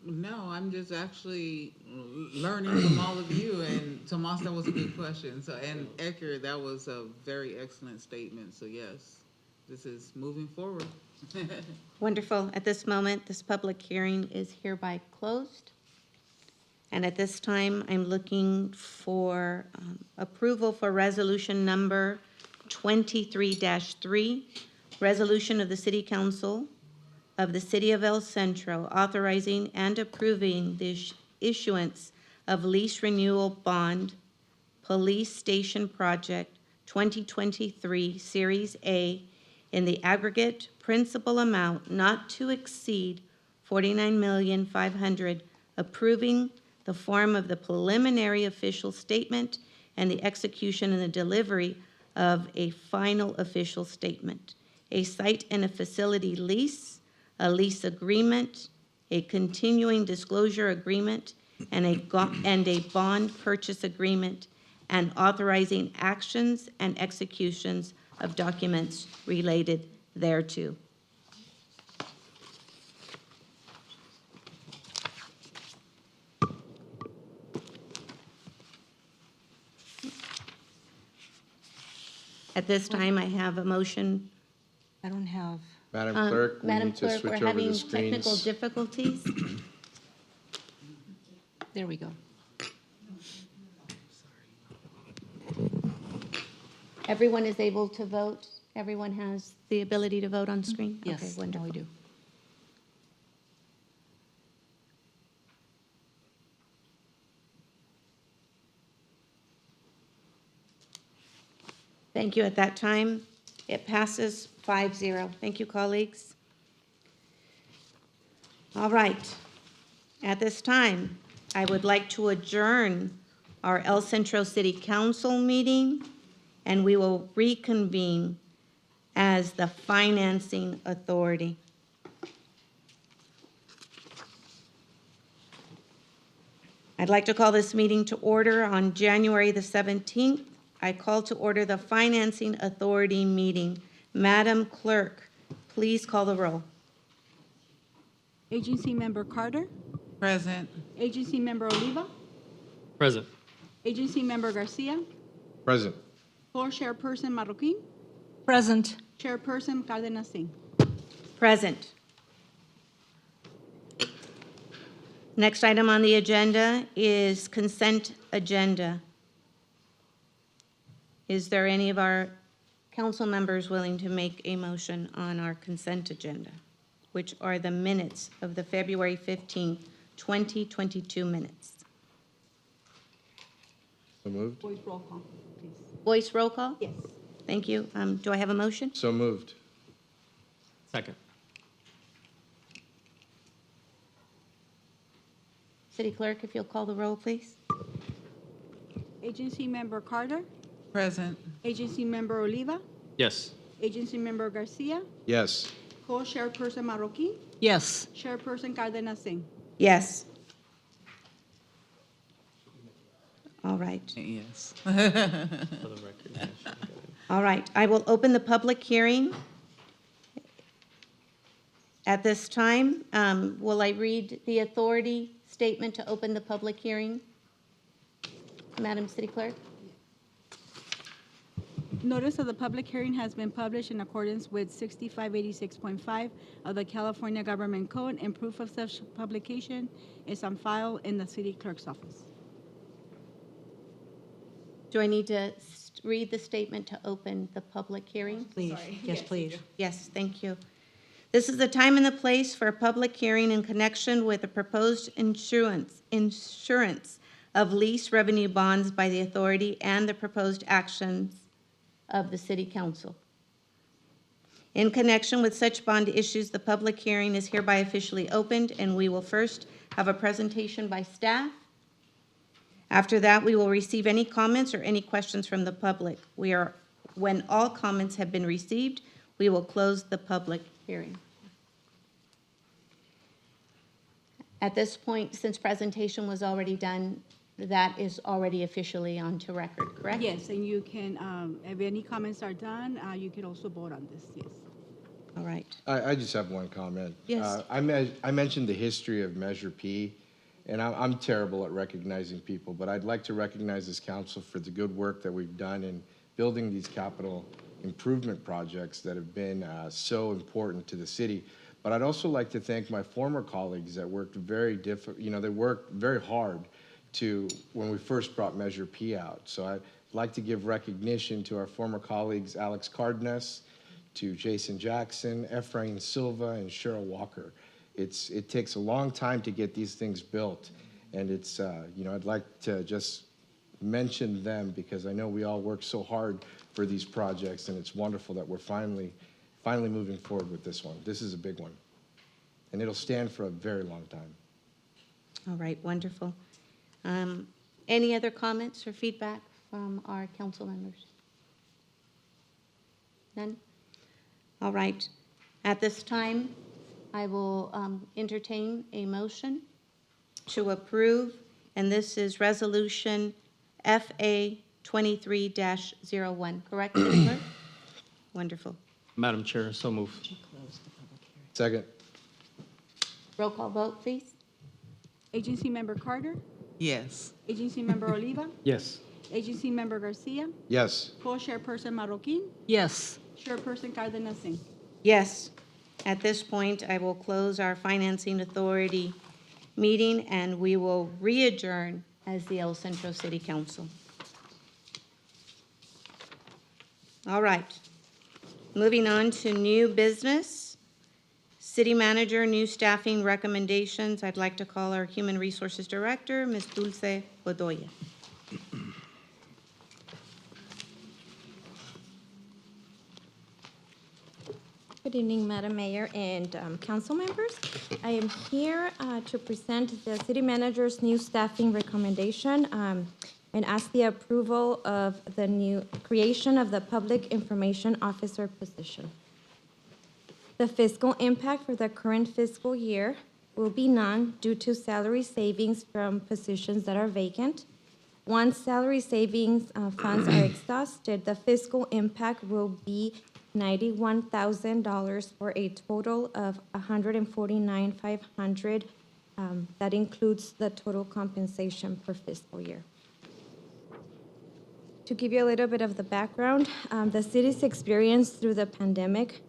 No, I'm just actually learning from all of you, and Tomas, that was a good question. So, and Edgar, that was a very excellent statement. So yes, this is moving forward. Wonderful. At this moment, this public hearing is hereby closed. And at this time, I'm looking for approval for resolution number 23-3, resolution of the City Council of the City of El Centro authorizing and approving the issuance of lease renewal bond, Police Station Project 2023 Series A in the aggregate principal amount not to exceed $49,500,000, approving the form of the preliminary official statement and the execution and the delivery of a final official statement, a site and a facility lease, a lease agreement, a continuing disclosure agreement, and a bond purchase agreement, and authorizing actions and executions of documents related thereto. At this time, I have a motion. I don't have. Madam Clerk, we Madam need to Clerk, switch we're over the having technical screens. difficulties. There we go. Everyone is able to vote? Everyone has the ability to vote on screen? Okay, Yes, now wonderful. we do. Thank you. At that time, it passes 5-0. Thank you, colleagues. All right. At this time, I would like to adjourn our El Centro City Council meeting, and we will reconvene as the financing authority. I'd like to call this meeting to order on January the 17th. I call to order the Financing Authority meeting. Madam Clerk, please call the roll. Agency Member Carter, Present. Agency Member Oliva, Present. Agency Member Garcia, Present. Floor Chairperson Marroquin, Present. Chairperson Cardenas Singh. Present. Next item on the agenda is consent agenda. Is there any of our council members willing to make a motion on our consent agenda, which are the minutes of the February 15th, 2022 minutes? So moved? Voice roll call, please. Voice roll call? Yes. Thank you. Do I have a motion? So moved. Second. City Clerk, if you'll call the roll, please. Agency Member Carter, Present. Agency Member Oliva, Yes. Agency Member Garcia, Yes. Co-Chairperson Marroquin, Yes. Chairperson Cardenas Singh. Yes. All right. Yes. For the record. All right, I will open the public hearing. At this time, will I read the authority statement to open the public hearing? Madam City Clerk? Notice of the public hearing has been published in accordance with 6586.5 of the California Government Code, and proof of such publication is on file in the city clerk's office. Do I need to read the statement to open the public hearing? Please. Yes, please. Yes, thank you. This is the time and the place for a public hearing in connection with the proposed insurance of lease revenue bonds by the authority and the proposed actions of the City Council. In connection with such bond issues, the public hearing is hereby officially opened, and we will first have a presentation by staff. After that, we will receive any comments or any questions from the public. When all comments have been received, we will close the public hearing. At this point, since presentation was already done, that is already officially onto record, correct? Yes, and you can, if any comments are done, you can also vote on this, yes. All right. I just have one comment. Yes. I mentioned the history of Measure P, and I'm terrible at recognizing people, but I'd like to recognize this council for the good work that we've done in building these capital improvement projects that have been so important to the city. But I'd also like to thank my former colleagues that worked they worked very hard when we first brought Measure P out. So I'd like to give recognition to our former colleagues, Alex Cardenas, to Jason Jackson, Efrain Silva, and Cheryl Walker. It takes a long time to get these things built, and I'd like to just mention them because I know we all work so hard for these projects, and it's wonderful that we're finally moving forward with this one. This is a big one, and it'll stand for a very long time. All right, wonderful. Any other comments or feedback from our council members? None? All right. At this time, I will entertain a motion to approve, and this is Resolution FA 23-01, correct, City Clerk? Wonderful. Madam Chair, so move. Second. Roll call vote, please. Agency Member Carter, Yes. Agency Member Oliva, Yes. Agency Member Garcia, Yes. Co-Chairperson Marroquin, Yes. Chairperson Cardenas Singh. Yes. At this point, I will close our Financing Authority meeting, and we will re-adjourn as the El Centro City Council. All right. Moving on to new business. City Manager, new staffing recommendations. I'd like to call our Human Resources Director, Ms. Dulce Bedoya. Good evening, Madam Mayor and council members. I am here to present the city manager's new staffing recommendation and ask the approval of the new creation of the Public Information Officer position. The fiscal impact for the current fiscal year will be none due to salary savings from positions that are vacant. Once salary savings funds are exhausted, the fiscal impact will be $91,000 for a total of $149,500. That includes the total compensation per fiscal year. To give you a little bit of the background, the city's experience through the pandemic,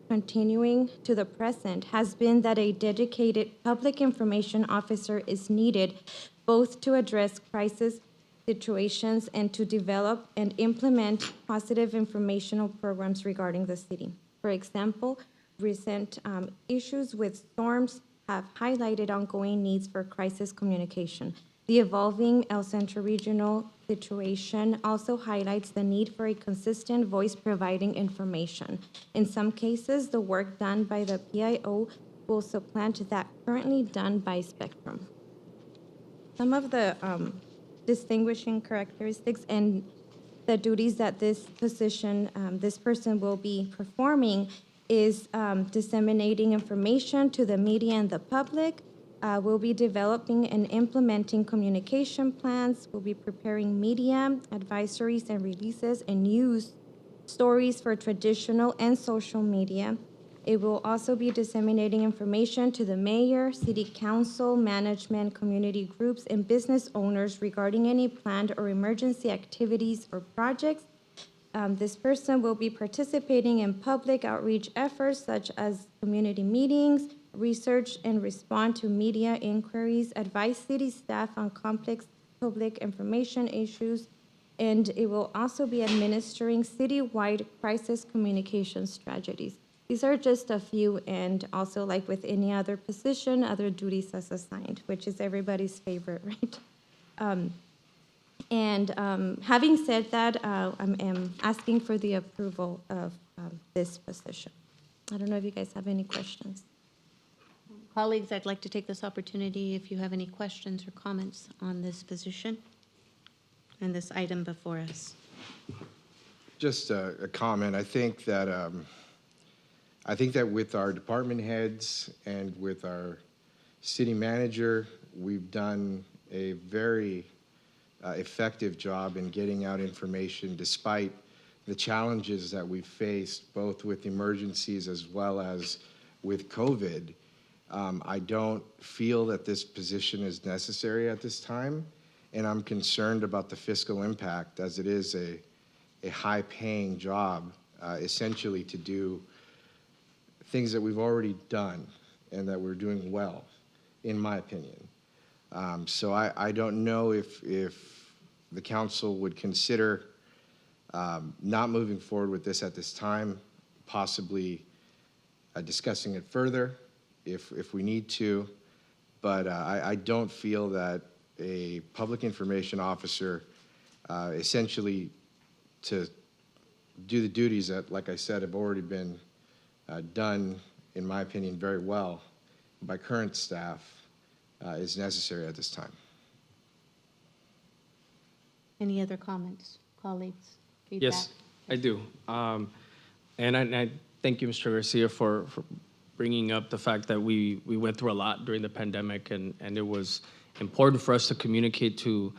continuing to the present, has been that a dedicated public information officer is needed both to address crisis situations and to develop and implement positive informational programs regarding the city. For example, recent issues with storms have highlighted ongoing needs for crisis communication. The evolving El Centro regional situation also highlights the need for a consistent voice providing information. In some cases, the work done by the PIO will supplant that currently done by Spectrum. Some of the distinguishing characteristics and the duties that this position, this person will be performing is disseminating information to the media and the public. We'll be developing and implementing communication plans. We'll be preparing media advisories and releases and news stories for traditional and social media. It will also be disseminating information to the mayor, city council, management, community groups, and business owners regarding any planned or emergency activities or projects. This person will be participating in public outreach efforts such as community meetings, research and respond to media inquiries, advise city staff on complex public information issues, and it will also be administering citywide crisis communication strategies. These are just a few, and also like with any other position, other duties as assigned, which is everybody's favorite, right? Having said that, I'm asking for the approval of this position. I don't know if you guys have any questions. Colleagues, I'd like to take this opportunity if you have any questions or comments on this position and this item before us. Just a comment. I think that with our department heads and with our city manager, we've done a very effective job in getting out information despite the challenges that we've faced, both with emergencies as well as with COVID. I don't feel that this position is necessary at this time, and I'm concerned about the fiscal impact, as it is a high-paying job, essentially to do things that we've already done and that we're doing well, in my opinion. So I don't know if the council would consider not moving forward with this at this time, possibly discussing it further if we need to, but I don't feel that a public information officer essentially to do the duties that, like I said, have already been done, in my opinion, very well by current staff is necessary at this time. Any other comments, colleagues? Feedback? Yes, I do. And I thank you, Mr. Garcia, for bringing up the fact that we went through a lot during the pandemic, and it was important for us to communicate to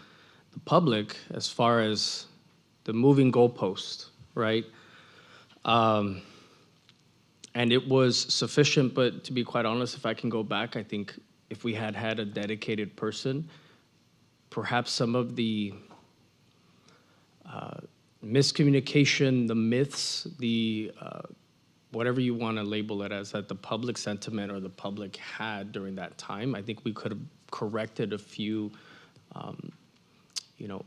the public as far as the moving goalpost, right? And it was sufficient, but to be quite honest, if I can go back, I think if we had had a dedicated person, perhaps some of the miscommunication, the myths, the whatever you want to label it as, that the public sentiment or the public had during that time, I think we could have corrected a few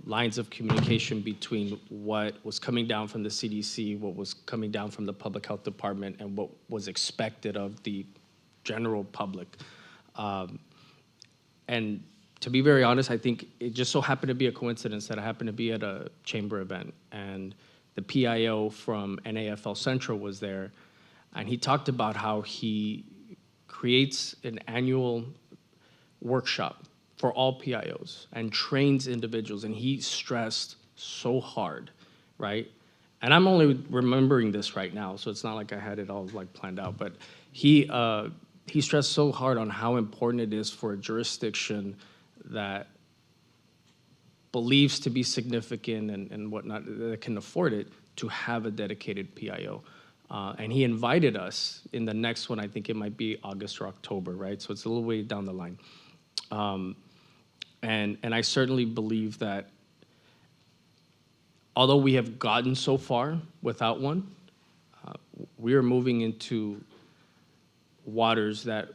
lines of communication between what was coming down from the CDC, what was coming down from the Public Health Department, and what was expected of the general public. And to be very honest, I think it just so happened to be a coincidence that I happened to be at a chamber event, and the PIO from NAFL Centro was there, and he talked about how he creates an annual workshop for all PIOs and trains individuals, and he stressed so hard, right? And I'm only remembering this right now, so it's not like I had it all like planned out, but he he stressed so hard on how important it is for a jurisdiction that believes to be significant and whatnot, that can afford it, to have a dedicated PIO. And he invited us in the next one, I think it might be August or October, right? So it's a little way down the line. And I certainly believe that although we have gotten so far without one, we are moving into waters that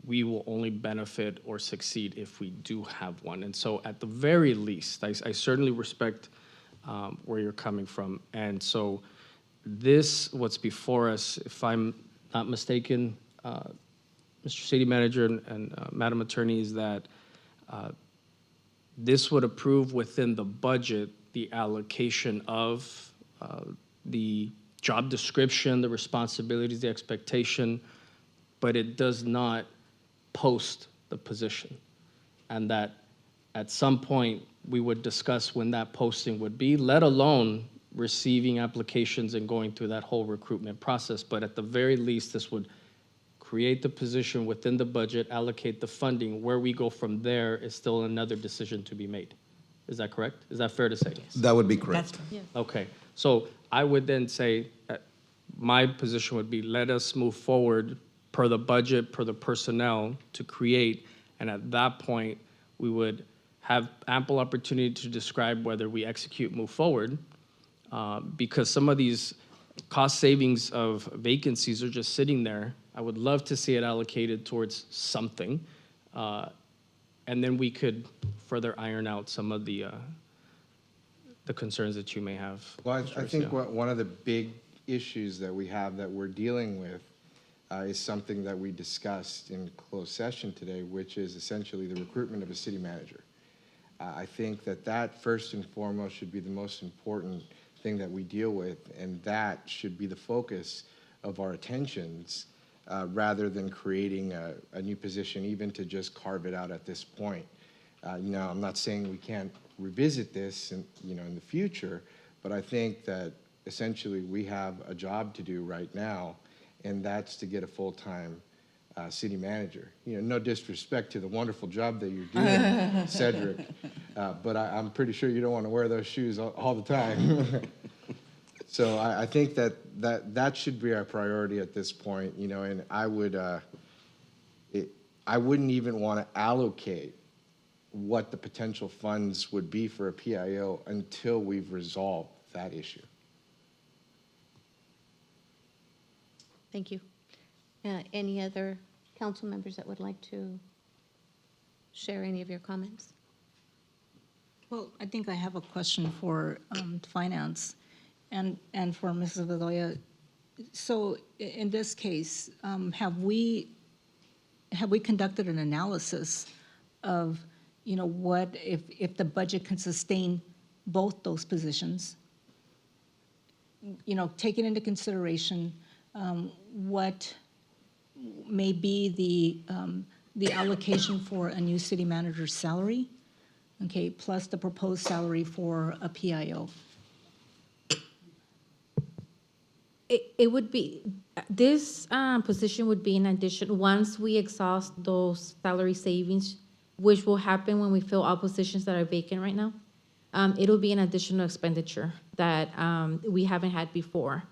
we will only benefit or succeed if we do have one. And so at the very least, I certainly respect where you're coming from. And so this, what's before us, if I'm not mistaken, Mr. City Manager and Madam Attorney, is that this would approve within the budget the allocation of the job description, the responsibilities, the expectation, but it does not post the position. And that at some point we would discuss when that posting would be, let alone receiving applications and going through that whole recruitment process. But at the very least, this would create the position within the budget, allocate the funding. Where we go from there is still another decision to be made. Is that correct? Is that fair to say? That would be correct. Okay, so I would then say, my position would be, let us move forward per the budget, per the personnel to create, and at that point, we would have ample opportunity to describe whether we execute, move forward, because some of these cost savings of vacancies are just sitting there. I would love to see it allocated towards something, and then we could further iron out some of the concerns that you may have. Well, I think Yeah. one of the big issues that we have that we're dealing with is something that we discussed in closed session today, which is essentially the recruitment of a city manager. I think that first and foremost should be the most important thing that we deal with, and that should be the focus of our attentions rather than creating a new position, even to just carve it out at this point. I'm not saying we can't revisit this in the future, but I think that essentially we have a job to do right now, and that's to get a full-time city manager. No disrespect to the wonderful job that you're doing, Cedric, but I'm pretty sure you don't want to wear those shoes all the time. So I think that should be our priority at this point, and I wouldn't even want to allocate what the potential funds would be for a PIO until we've resolved that issue. Thank you. Any other council members that would like to share any of your comments? Well, I think I have a question for finance and for Mrs. Bedoya. So in this case, have we conducted an analysis of, what if the budget can sustain both those positions? Taking into consideration what may be the allocation for a new city manager's salary, okay, plus the proposed salary for a PIO. It would be, this position would be in addition, once we exhaust those salary savings, which will happen when we fill all positions that are vacant right now. It'll be an additional expenditure that we haven't had before.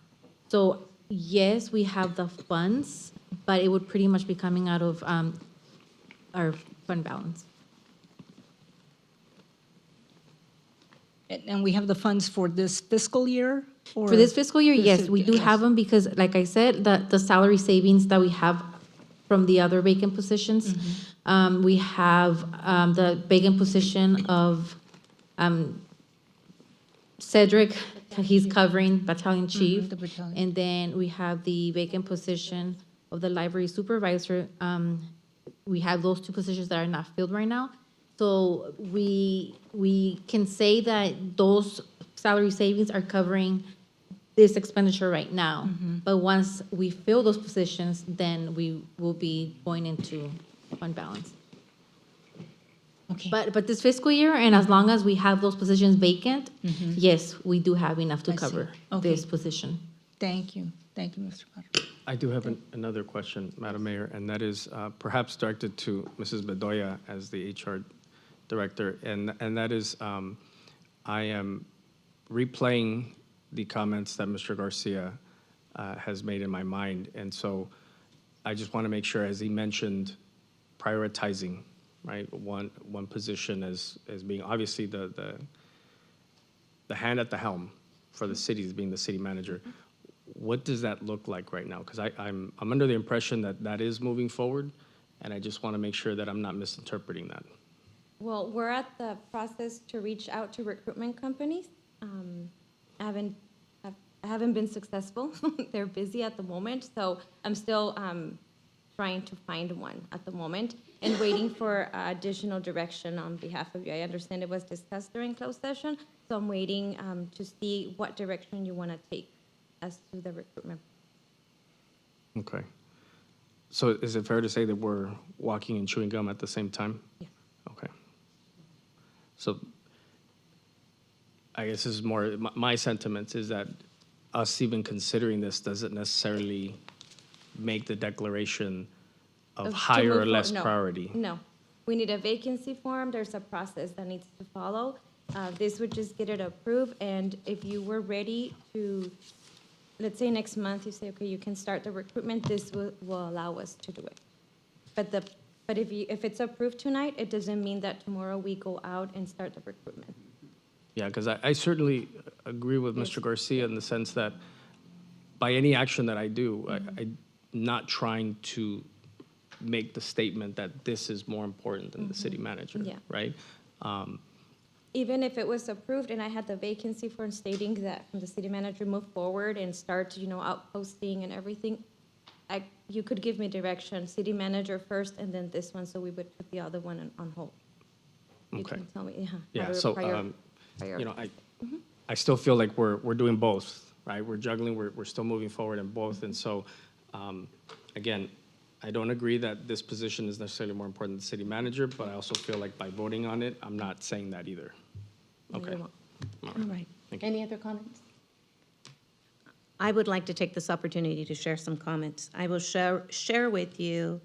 So yes, we have the funds, but it would pretty much be coming out of our fund balance. And we have the funds for this fiscal year? Or For this fiscal year, this yes, is- we do have them because, like I said, the salary savings that we have from the other vacant positions. We have the vacant position of Cedric, he's covering battalion chief. the battalion. And then we have the vacant position of the library supervisor. We have those two positions that are not filled right now. So we can say that those salary savings are covering this expenditure right now. But once we fill those positions, then we will be going into fund balance. Okay. But this fiscal year, and as long as we have those positions vacant, yes, we do have enough to I see. cover Okay. this position. Thank you, Mr. Carter. I do have another question, Madam Mayor, and that is perhaps directed to Mrs. Bedoya as the HR Director, and that is, I am replaying the comments that Mr. Garcia has made in my mind, and so I just want to make sure, as he mentioned, prioritizing, right? One position as being obviously the hand at the helm for the city, as being the city manager. What does that look like right now? Because I'm under the impression that that is moving forward, and I just want to make sure that I'm not misinterpreting that. Well, we're at the process to reach out to recruitment companies. I haven't been successful. They're busy at the moment, so I'm still trying to find one at the moment and waiting for additional direction on behalf of you. I understand it was discussed during closed session, so I'm waiting to see what direction you want to take as to the recruitment. Okay. So is it fair to say that we're walking and chewing gum at the same time? Yes. Okay. So I guess this is more, my sentiments is that us even considering this doesn't necessarily make the declaration of To higher move or less forward, no. priority. No. We need a vacancy form. There's a process that needs to follow. This would just get it approved, and if you were ready to, let's say next month, you say, okay, you can start the recruitment, this will allow us to do it. But if it's approved tonight, it doesn't mean that tomorrow we go out and start the recruitment. Yeah, because I certainly agree with Mr. Garcia in the sense that by any action that I do, I'm not trying to make the statement that this is more important than the city manager, Yeah. right? Even if it was approved and I had the vacancy form stating that the city manager move forward and start, out posting and everything, you could give me direction, city manager first and then this one, so we would put the other one on hold. You Okay. can tell me, how Yeah, to so, prioritize. I still feel like we're doing both, right? We're juggling, we're still moving forward in both. And so, again, I don't agree that this position is necessarily more important than the city manager, but I also feel like by voting on it, I'm not saying that either. No, you Okay. won't. All All right. Thank you. Any other comments? I would like to take this opportunity to share some comments. I will share with you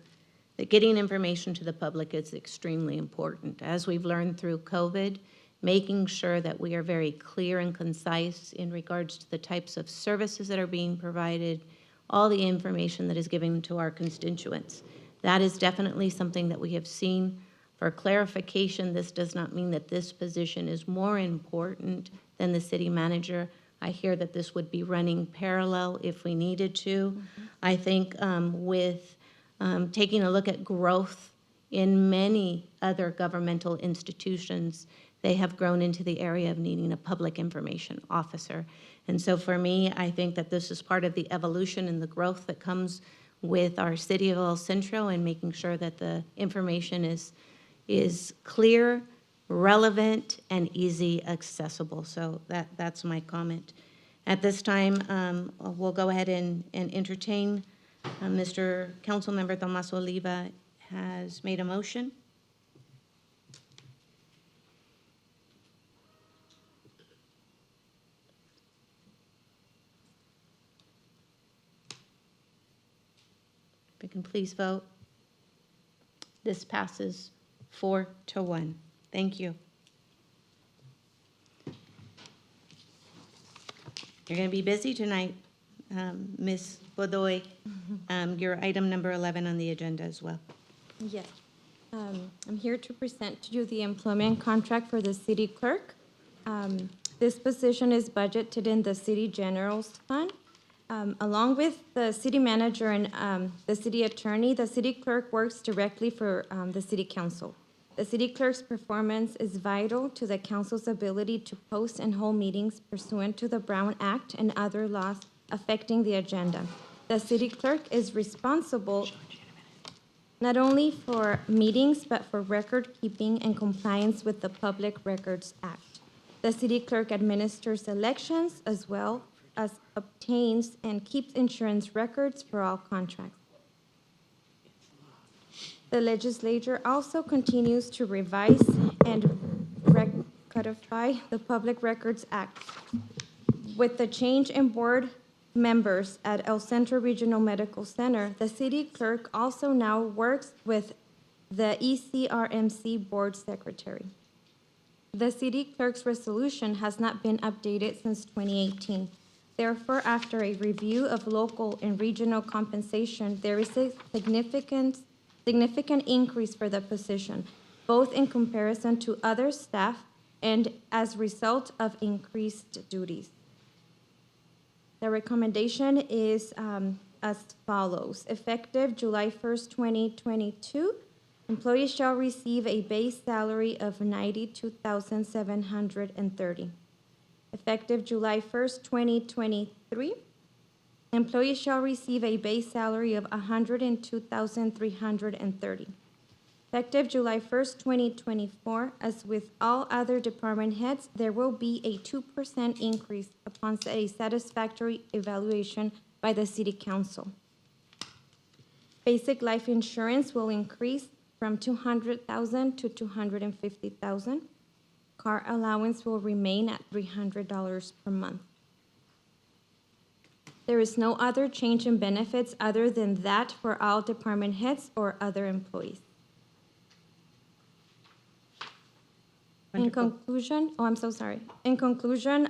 that getting information to the public is extremely important. As we've learned through COVID, making sure that we are very clear and concise in regards to the types of services that are being provided, all the information that is given to our constituents. That is definitely something that we have seen. For clarification, this does not mean that this position is more important than the city manager. I hear that this would be running parallel if we needed to. I think with taking a look at growth in many other governmental institutions, they have grown into the area of needing a public information officer. And so for me, I think that this is part of the evolution and the growth that comes with our city of El Centro and making sure that the information is clear, relevant, and easy accessible. So that's my comment. At this time, we'll go ahead and entertain. Mr. Councilmember Tomas Oliva has made a motion. If you can please vote. This passes 4-1. Thank you. You're going to be busy tonight, Ms. Godoy. Your item number 11 on the agenda as well. Yes. I'm here to present to you the employment contract for the city clerk. This position is budgeted in the city general's fund. Along with the city manager and the city attorney, the city clerk works directly for the city council. The city clerk's performance is vital to the council's ability to post and hold meetings pursuant to the Brown Act and other laws affecting the agenda. The city clerk is responsible not only for meetings, but for record keeping and compliance with the Public Records Act. The city clerk administers elections as well as obtains and keeps insurance records for all contracts. The legislature also continues to revise and codify the Public Records Act. With the change in board members at El Centro Regional Medical Center, the city clerk also now works with the ECRMC board secretary. The city clerk's resolution has not been updated since 2018. Therefore, after a review of local and regional compensation, there is a significant increase for the position, both in comparison to other staff and as a result of increased duties. The recommendation is as follows. Effective July 1st, 2022, employees shall receive a base salary of $92,730. Effective July 1st, 2023, employees shall receive a base salary of $102,330. Effective July 1st, 2024, as with all other department heads, there will be a 2% increase upon a satisfactory evaluation by the City Council. Basic life insurance will increase from $200,000 to $250,000. Car allowance will remain at $300 per month. There is no other change in benefits other than that for all department heads or other employees. In conclusion, I'm so sorry. In conclusion,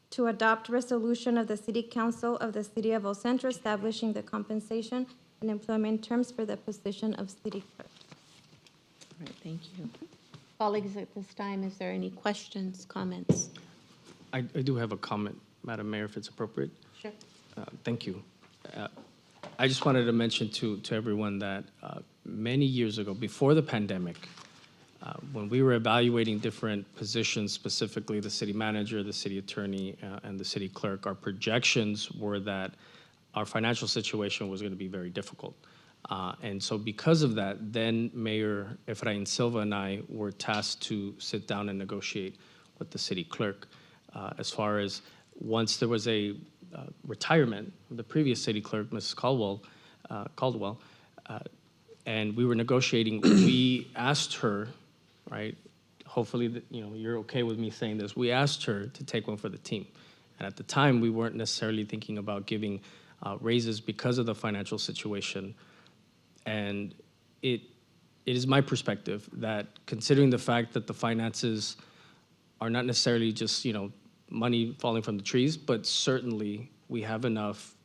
to adopt resolution of the City Council of the City of El Centro establishing the compensation and employment terms for the position of city clerk. All right, thank you. Colleagues, at this time, is there any questions, comments? I do have a comment, Madam Mayor, if it's appropriate. Sure. Thank you. I just wanted to mention to everyone that many years ago, before the pandemic, when we were evaluating different positions, specifically the city manager, the city attorney, and the city clerk, our projections were that our financial situation was going to be very difficult. And so because of that, then Mayor Efrain Silva and I were tasked to sit down and negotiate with the city clerk as far as once there was a retirement, the previous city clerk, Mrs. Caldwell, and we were negotiating, we asked her, right, hopefully you're okay with me saying this, we asked her to take one for the team. And at the time, we weren't necessarily thinking about giving raises because of the financial situation. And it is my perspective that considering the fact that the finances are not necessarily just, money falling from the trees, but certainly we have enough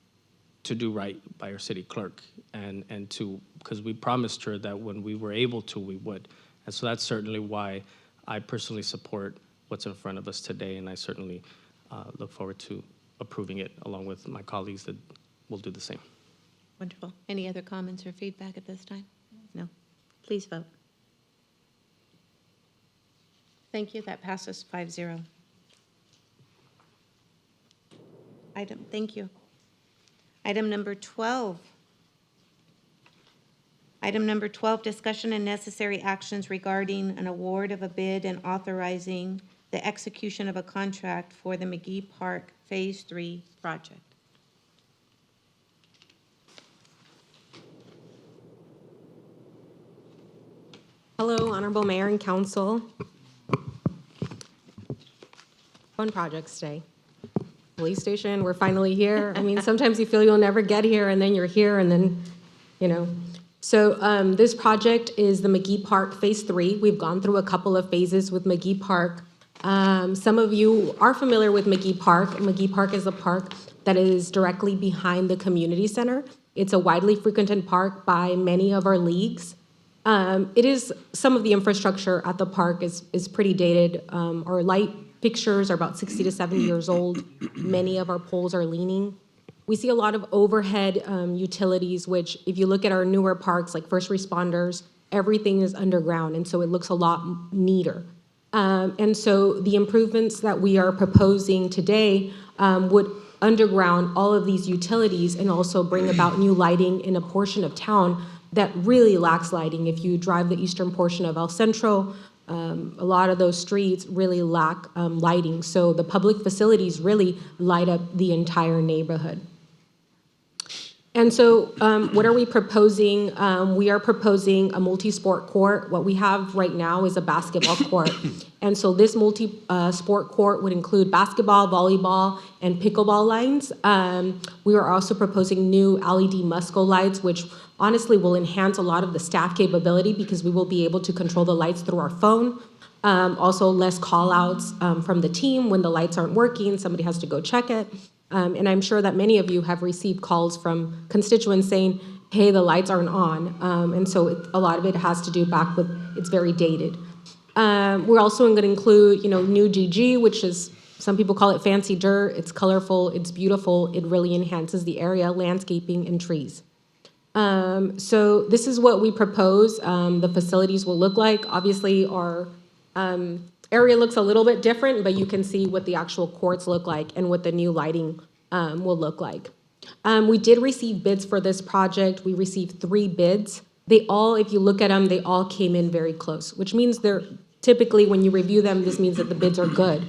to do right by our city clerk and to, because we promised her that when we were able to, we would. And so that's certainly why I personally support what's in front of us today, and I certainly look forward to approving it along with my colleagues that will do the same. Wonderful. Any other comments or feedback at this time? No. Please vote. Thank you. That passes 5-0. Thank you. Item number 12. Item number 12, discussion and necessary actions regarding an award of a bid and authorizing the execution of a contract for the McGee Park Phase 3 project. Hello, Honorable Mayor and Council. Fun projects today. Police station, we're finally here. I mean, sometimes you feel you'll never get here, and then you're here, and then, So this project is the McGee Park Phase 3. We've gone through a couple of phases with McGee Park. Some of you are familiar with McGee Park. McGee Park is a park that is directly behind the community center. It's a widely frequented park by many of our leagues. Some of the infrastructure at the park is pretty dated. Our light fixtures are about 60 to 70 years old. Many of our poles are leaning. We see a lot of overhead utilities, which if you look at our newer parks, like first responders, everything is underground, and so it looks a lot neater. And so the improvements that we are proposing today would underground all of these utilities and also bring about new lighting in a portion of town that really lacks lighting. If you drive the eastern portion of El Centro, a lot of those streets really lack lighting. So the public facilities really light up the entire neighborhood. And so what are we proposing? We are proposing a multi-sport court. What we have right now is a basketball court. And so this multi-sport court would include basketball, volleyball, and pickleball lines. We are also proposing new LED Musco lights, which honestly will enhance a lot of the staff capability because we will be able to control the lights through our phone. Also less call outs from the team when the lights aren't working, somebody has to go check it. And I'm sure that many of you have received calls from constituents saying, hey, the lights aren't on. And so a lot of it has to do back with, it's very dated. We're also going to include, new GG, which is, some people call it fancy dirt. It's colorful, it's beautiful. It really enhances the area, landscaping and trees. So this is what we propose the facilities will look like. Obviously, our area looks a little bit different, but you can see what the actual courts look like and what the new lighting will look like. We did receive bids for this project. We received 3 bids. They all, if you look at them, they all came in very close, which means they're typically, when you review them, this means that the bids are good.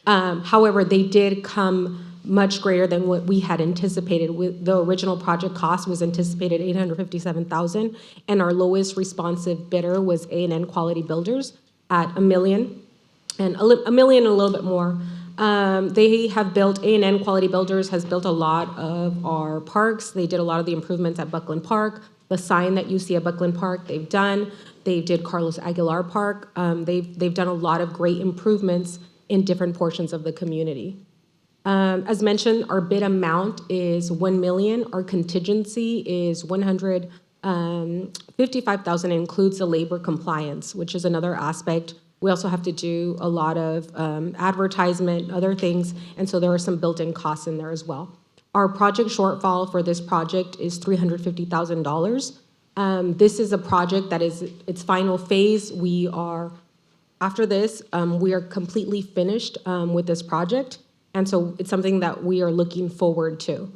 However, they did come much greater than what we had anticipated. The original project cost was anticipated $857,000, and our lowest responsive bidder was A&N Quality Builders at $1 million, and $1 million and a little bit more. They have built, A&N Quality Builders has built a lot of our parks. They did a lot of the improvements at Buckland Park. The sign that you see at Buckland Park, they've done. They did Carlos Aguilar Park. They've done a lot of great improvements in different portions of the community. As mentioned, our bid amount is $1 million. Our contingency is $155,000, includes the labor compliance, which is another aspect. We also have to do a lot of advertisement, other things, and so there are some built-in costs in there as well. Our project shortfall for this project is $350,000. This is a project that is its final phase. After this, we are completely finished with this project, and so it's something that we are looking forward to.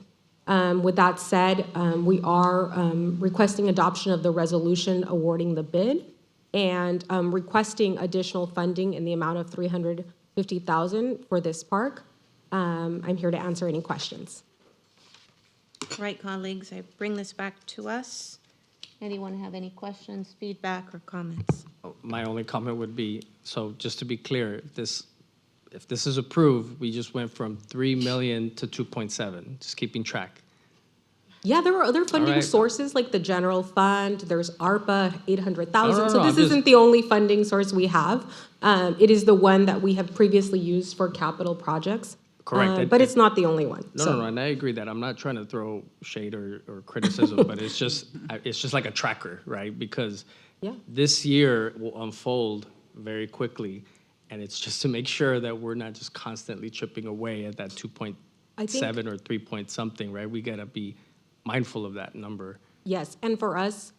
With that said, we are requesting adoption of the resolution awarding the bid and requesting additional funding in the amount of $350,000 for this park. I'm here to answer any questions. All right, colleagues, I bring this back to us. Anyone have any questions, feedback, or comments? My only comment would be, so just to be clear, if this is approved, we just went from 3 million to 2.7, just keeping track. Yeah, there are other funding right. sources like the general fund. There's ARPA, 800,000. No, So this isn't the only funding source we have. It is the one that we have previously used for capital projects. Correct. But it's not the only one. No, and I agree that I'm not trying to throw shade or criticism, but it's just like a tracker, right? Because this year will unfold very quickly, and it's just to make sure that we're not just constantly chipping away at that 2.7 or 3 point something, right? We gotta be mindful of that number. Yes, and for us,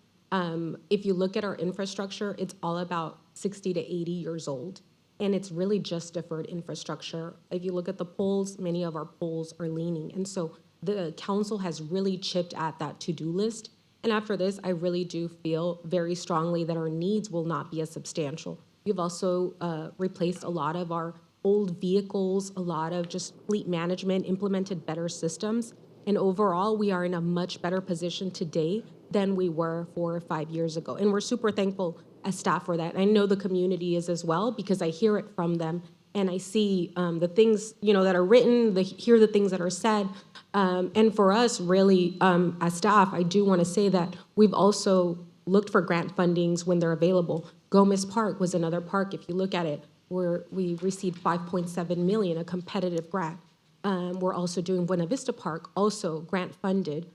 if you look at our infrastructure, it's all about 60 to 80 years old. And it's really just deferred infrastructure. If you look at the poles, many of our poles are leaning. And so the council has really chipped at that to-do list. And after this, I really do feel very strongly that our needs will not be as substantial. You've also replaced a lot of our old vehicles, a lot of just fleet management, implemented better systems. And overall, we are in a much better position today than we were 4 or 5 years ago. And we're super thankful as staff for that. And I know the community is as well, because I hear it from them and I see the things, that are written, hear the things that are said. And for us, really, as staff, I do want to say that we've also looked for grant fundings when they're available. Gomez Park was another park, if you look at it, where we received $5.7 million, a competitive grant. We're also doing Buena Vista Park, also grant funded.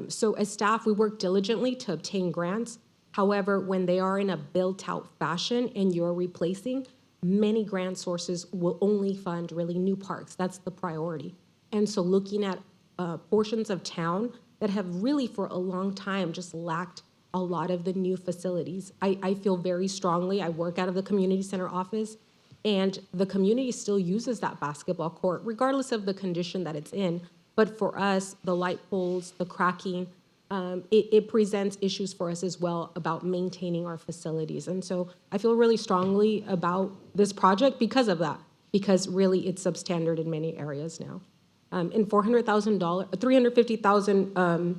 So as staff, we work diligently to obtain grants. However, when they are in a built-out fashion and you're replacing, many grant sources will only fund really new parks. That's the priority. And so looking at portions of town that have really for a long time just lacked a lot of the new facilities. I feel very strongly, I work out of the community center office, and the community still uses that basketball court, regardless of the condition that it's in. But for us, the light poles, the cracking, it presents issues for us as well about maintaining our facilities. And so I feel really strongly about this project because of that, because really it's substandard in many areas now. And $350,000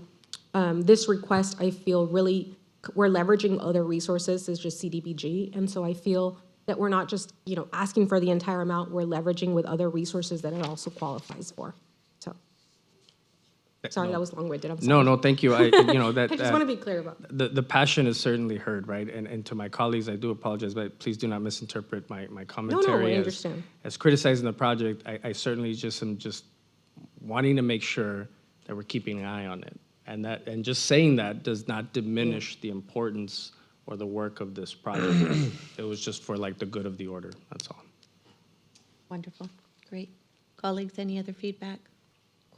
This request, I feel really, we're leveraging other resources as just CDBG. And so I feel that we're not just, asking for the entire amount, we're leveraging with other resources that it also qualifies for. So, sorry, that was long-winded, I'm sorry. No, thank you. I just want to be clear about that. The passion is certainly heard, right? And to my colleagues, I do apologize, but please do not misinterpret my commentary I as, understand. as criticizing the project. I certainly am just wanting to make sure that we're keeping an eye on it. And just saying that does not diminish the importance or the work of this project. It was just for like the good of the order, that's all. Wonderful, great. Colleagues, any other feedback?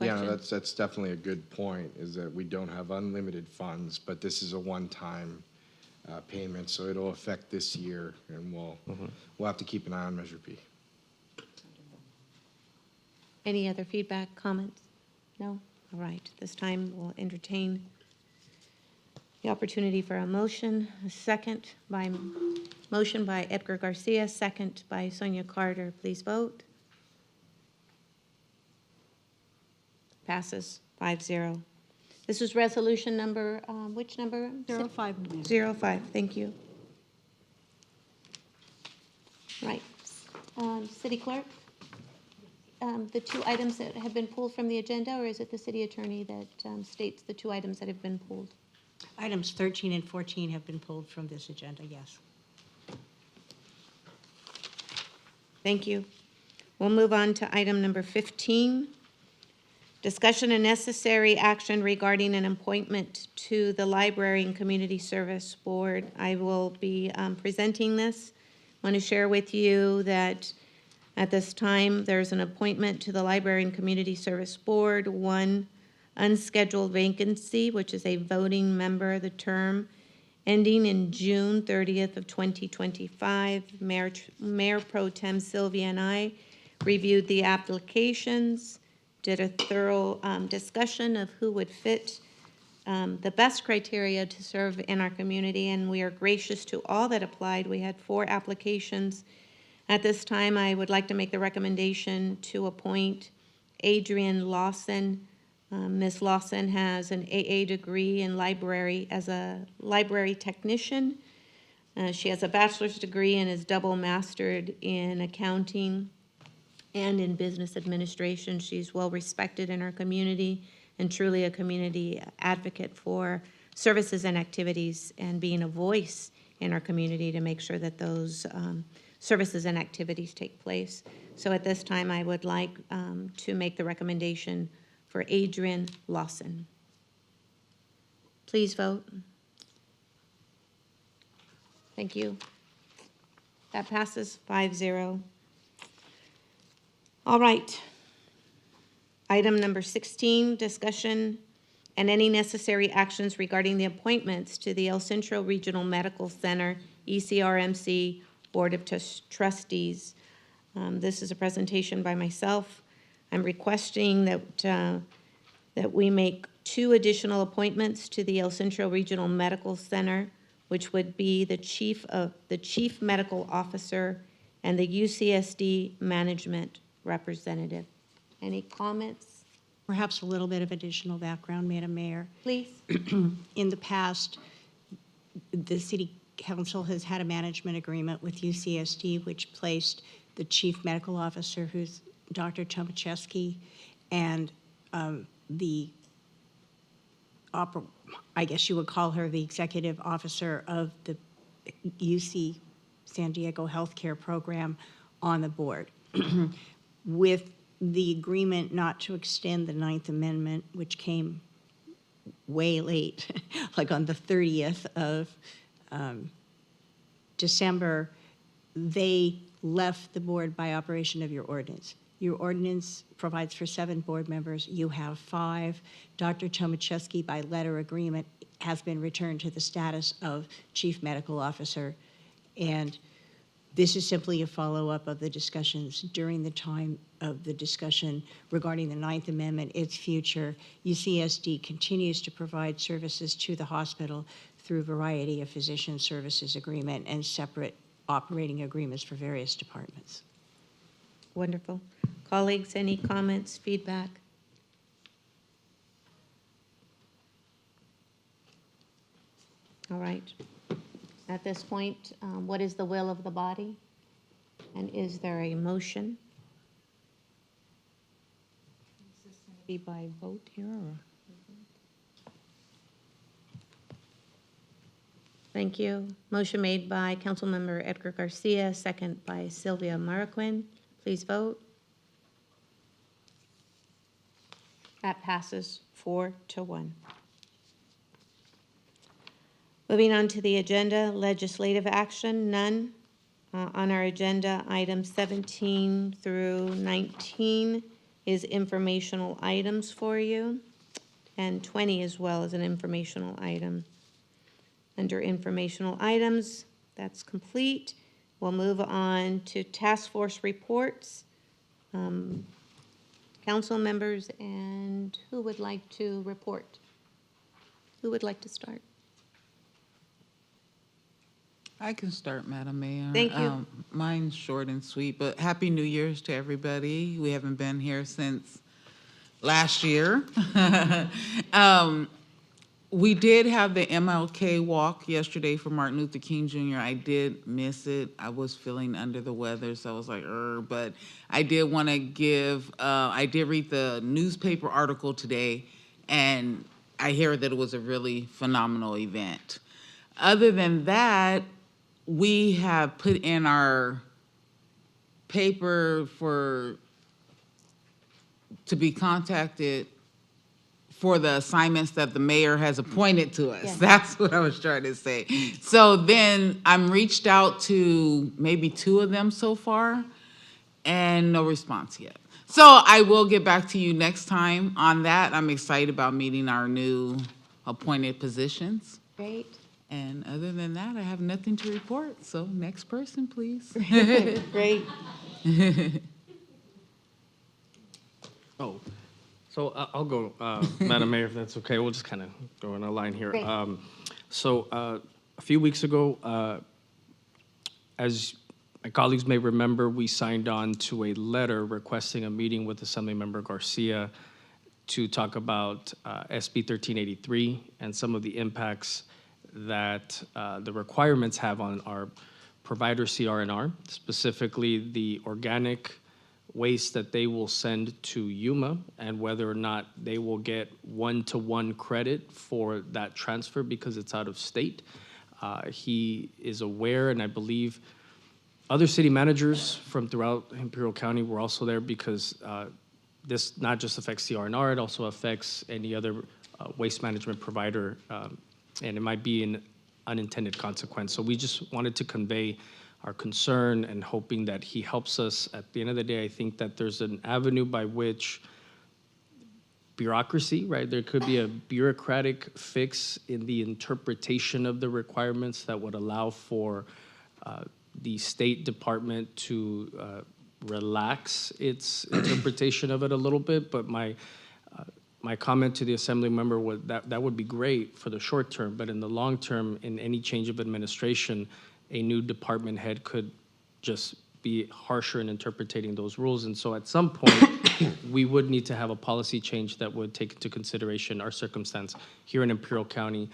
Yeah, no, Questions? that's definitely a good point, is that we don't have unlimited funds, but this is a one-time payment, so it'll affect this year, and we'll have to keep an eye on Measure P. Any other feedback, comments? No? All right, this time we'll entertain the opportunity for a motion. Motion by Edgar Garcia, second by Sonia Carter. Please vote. Passes 5-0. This is resolution number, which number? 05, Mayor. 05, thank you. Right. City Clerk? The two items that have been pulled from the agenda, or is it the city attorney that states the two items that have been pulled? Items 13 and 14 have been pulled from this agenda, yes. Thank you. We'll move on to item number 15. Discussion and necessary action regarding an appointment to the Library and Community Service Board. I will be presenting this. I want to share with you that at this time, there's an appointment to the Library and Community Service Board, one unscheduled vacancy, which is a voting member, the term ending in June 30th of 2025. Mayor Pro Tem Sylvia and I reviewed the applications, did a thorough discussion of who would fit the best criteria to serve in our community, and we are gracious to all that applied. We had 4 applications. At this time, I would like to make the recommendation to appoint Adrienne Lawson. Ms. Lawson has an AA degree in library as a library technician. She has a bachelor's degree and is double mastered in accounting and in business administration. She's well respected in our community and truly a community advocate for services and activities and being a voice in our community to make sure that those services and activities take place. So at this time, I would like to make the recommendation for Adrienne Lawson. Please vote. Thank you. That passes 5-0. All right. Item number 16, discussion and any necessary actions regarding the appointments to the El Centro Regional Medical Center, ECRMC Board of Trustees. This is a presentation by myself. I'm requesting that we make 2 additional appointments to the El Centro Regional Medical Center, which would be the chief medical officer and the UCSD management representative. Any comments? Perhaps a little bit of additional background, Madam Mayor. Please. In the past, the City Council has had a management agreement with UCSD, which placed the chief medical officer, who's Dr. Tomaszewski, and I guess you would call her the executive officer of the UC San Diego Healthcare Program on the board. With the agreement not to extend the 9th Amendment, which came way late, like on the 30th of December, they left the board by operation of your ordinance. Your ordinance provides for 7 board members. You have 5. Dr. Tomaszewski, by letter agreement, has been returned to the status of chief medical officer. And this is simply a follow-up of the discussions during the time of the discussion regarding the 9th Amendment, its future. UCSD continues to provide services to the hospital through a variety of physician services agreement and separate operating agreements for various departments. Wonderful. Colleagues, any comments, feedback? All right. At this point, what is the will of the body? And is there a motion? Is this going to be by vote here or? Thank you. Motion made by Councilmember Edgar Garcia, second by Sylvia Marroquin. Please vote. That passes 4-1. Moving on to the agenda, legislative action, none. On our agenda, items 17 through 19 is informational items for you, and 20 as well as an informational item. Under informational items, that's complete. We'll move on to task force reports. Council members, and who would like to report? Who would like to start? I can start, Madam Mayor. Thank you. Mine's short and sweet, but Happy New Year's to everybody. We haven't been here since last year. We did have the MLK walk yesterday for Martin Luther King Jr. I did miss it. I was feeling under the weather, so I was like, but I did want to give, I did read the newspaper article today, and I hear that it was a really phenomenal event. Other than that, we have put in our paper to be contacted for the assignments that the mayor has appointed to us. Yes. That's what I was trying to say. So then I'm reached out to maybe 2 of them so far, and no response yet. So I will get back to you next time on that. I'm excited about meeting our new appointed positions. Great. And other than that, I have nothing to report. So next person, please. Great. Oh, so I'll go, Madam Mayor, if that's okay. We'll just kind of go in a line here. Great. A few weeks ago, as my colleagues may remember, we signed on to a letter requesting a meeting with Assemblymember Garcia to talk about SB 1383 and some of the impacts that the requirements have on our provider CR&R, specifically the organic waste that they will send to Yuma, and whether or not they will get one-to-one credit for that transfer because it's out of state. He is aware, and I believe other city managers from throughout Imperial County were also there, because this not just affects CR&R, it also affects any other waste management provider, and it might be an unintended consequence. So we just wanted to convey our concern and hoping that he helps us. At the end of the day, I think that there's an avenue by which bureaucracy, right? There could be a bureaucratic fix in the interpretation of the requirements that would allow for the State Department to relax its interpretation of it a little bit. But my comment to the Assembly member was that would be great for the short term, but in the long term, in any change of administration, a new department head could just be harsher in interpreting those rules. And so at some point, we would need to have a policy change that would take into consideration our circumstance here in Imperial County.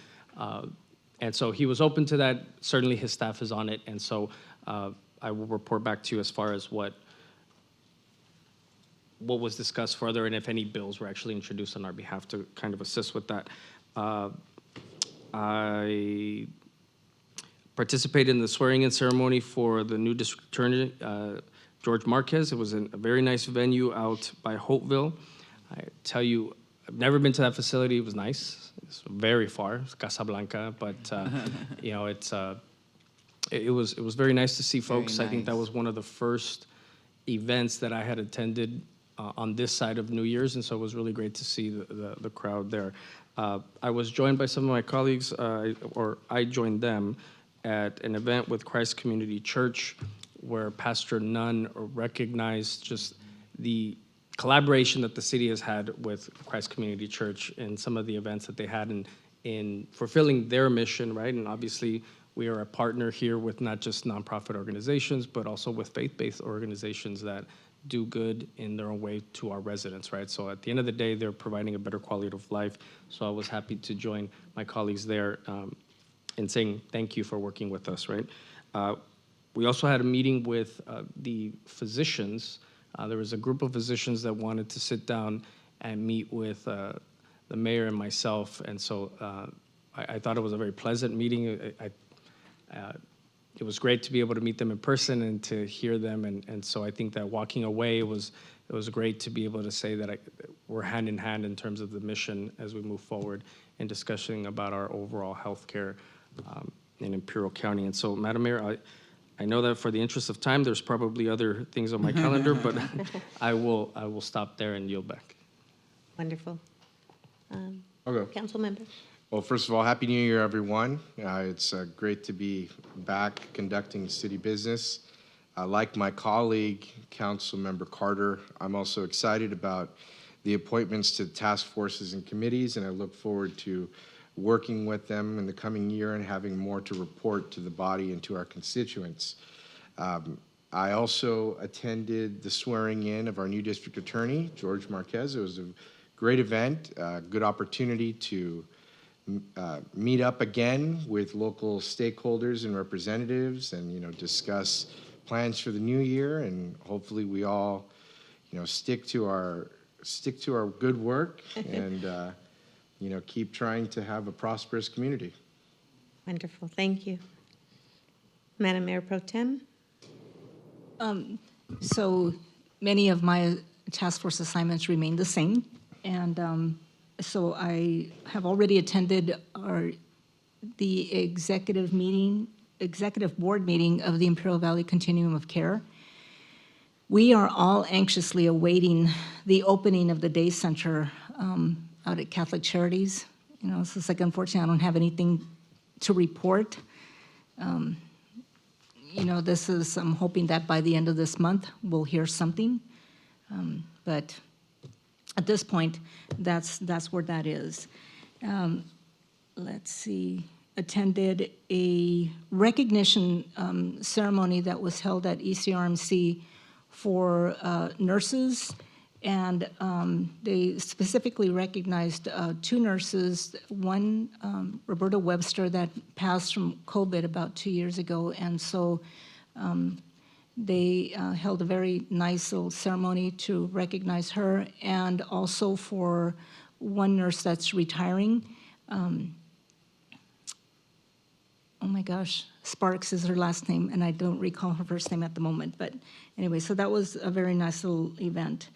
And so he was open to that. Certainly his staff is on it. And so I will report back to you as far as what was discussed further, and if any bills were actually introduced on our behalf to kind of assist with that. I participated in the swearing-in ceremony for the new district attorney, George Marquez. It was a very nice venue out by Hopeville. I tell you, I've never been to that facility. It was nice. It's very far. It's Casablanca, but you know, it was very nice to see folks. I think that was one of the first events that I had attended on this side of New Year's, and so it was really great to see the crowd there. I was joined by some of my colleagues, or I joined them at an event with Christ Community Church, where Pastor Nunn recognized just the collaboration that the city has had with Christ Community Church in some of the events that they had in fulfilling their mission, right? And obviously, we are a partner here with not just nonprofit organizations, but also with faith-based organizations that do good in their own way to our residents, right? So at the end of the day, they're providing a better quality of life. So I was happy to join my colleagues there in saying thank you for working with us, right? We also had a meeting with the physicians. There was a group of physicians that wanted to sit down and meet with the mayor and myself, and so I thought it was a very pleasant meeting. It was great to be able to meet them in person and to hear them, and so I think that walking away it was great to be able to say that we're hand in hand in terms of the mission as we move forward in discussing about our overall healthcare in Imperial County. And so, Madam Mayor, I know that for the interest of time, there's probably other things on my calendar, but I will stop there and yield back. Wonderful. Okay. Council member. Well, first of all, Happy New Year, everyone. It's great to be back conducting city business. Like my colleague, Councilmember Carter, I'm also excited about the appointments to task forces and committees, and I look forward to working with them in the coming year and having more to report to the body and to our constituents. I also attended the swearing in of our new district attorney, George Marquez. It was a great event, good opportunity to meet up again with local stakeholders and representatives and, discuss plans for the new year, and hopefully we all, stick to our good work and, keep trying to have a prosperous community. Wonderful. Thank you. Madam Mayor Pro Tem. So many of my task force assignments remain the same, and so I have already attended the executive board meeting of the Imperial Valley Continuum of Care. We are all anxiously awaiting the opening of the day center out at Catholic Charities. So it's like, unfortunately, I don't have anything to report. I'm hoping that by the end of this month, we'll hear something. But at this point, that's where that is. Let's see. Attended a recognition ceremony that was held at ECRMC for nurses, and they specifically recognized two nurses, one, Roberta Webster, that passed from COVID about 2 years ago, and so they held a very nice little ceremony to recognize her, and also for one nurse that's retiring. Oh my gosh, Sparks is her last name, and I don't recall her first name at the moment. But anyway, so that was a very nice little event.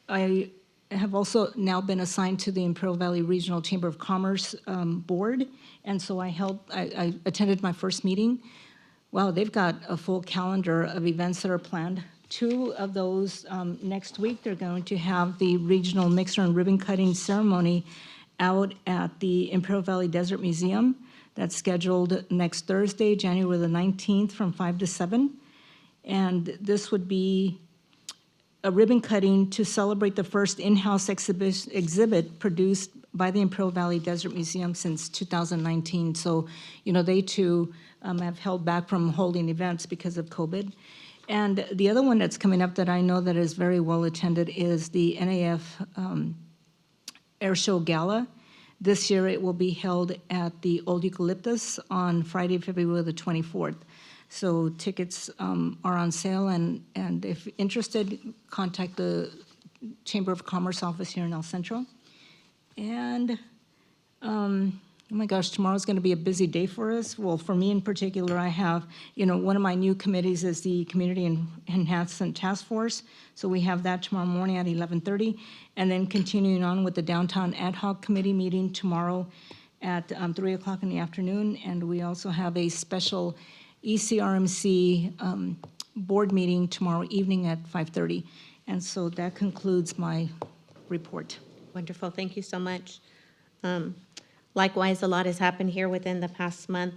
I have also now been assigned to the Imperial Valley Regional Chamber of Commerce board, and so I attended my first meeting. Wow, they've got a full calendar of events that are planned. 2 of those next week, they're going to have the regional mixer and ribbon cutting ceremony out at the Imperial Valley Desert Museum. That's scheduled next Thursday, January the 19th from 5 to 7. And this would be a ribbon cutting to celebrate the first in-house exhibit produced by the Imperial Valley Desert Museum since 2019. So, they too have held back from holding events because of COVID. And the other one that's coming up that I know that is very well attended is the NAF Air Show Gala. This year it will be held at the Old Eucalyptus on Friday, February the 24th. So tickets are on sale, and if interested, contact the Chamber of Commerce office here in El Centro. And oh my gosh, tomorrow's going to be a busy day for us. Well, for me in particular, I have, one of my new committees is the Community Enhancement Task Force. So we have that tomorrow morning at 11:30. And then continuing on with the Downtown Ad Hoc Committee meeting tomorrow at 3 o'clock in the afternoon. And we also have a special ECRMC board meeting tomorrow evening at 5:30. And so that concludes my report. Wonderful. Thank you so much. Likewise, a lot has happened here within the past month.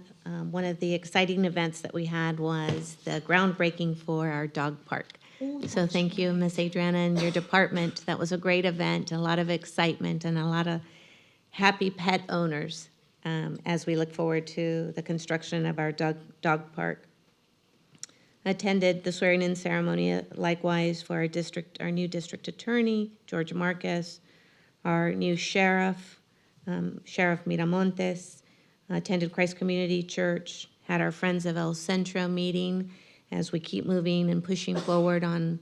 One of the exciting events that we had was the groundbreaking for our dog park. So thank you, Ms. Adriana, and your department. That was a great event, a lot of excitement, and a lot of happy pet owners as we look forward to the construction of our dog park. Attended the swearing-in ceremony, likewise, for our new district attorney, George Marquez, our new sheriff, Sheriff Miramontes, attended Christ Community Church, had our Friends of El Centro meeting as we keep moving and pushing forward on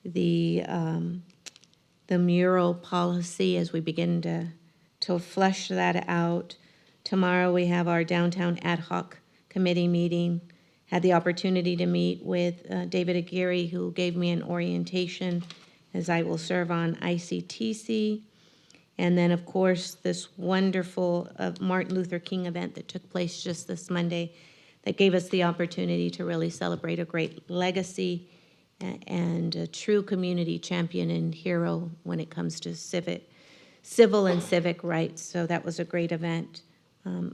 the mural policy as we begin to flesh that out. Tomorrow we have our downtown ad hoc committee meeting. Had the opportunity to meet with David Aguirre, who gave me an orientation as I will serve on ICTC. And then, of course, this wonderful Martin Luther King event that took place just this Monday that gave us the opportunity to really celebrate a great legacy and a true community champion and hero when it comes to civil and civic rights. So that was a great event.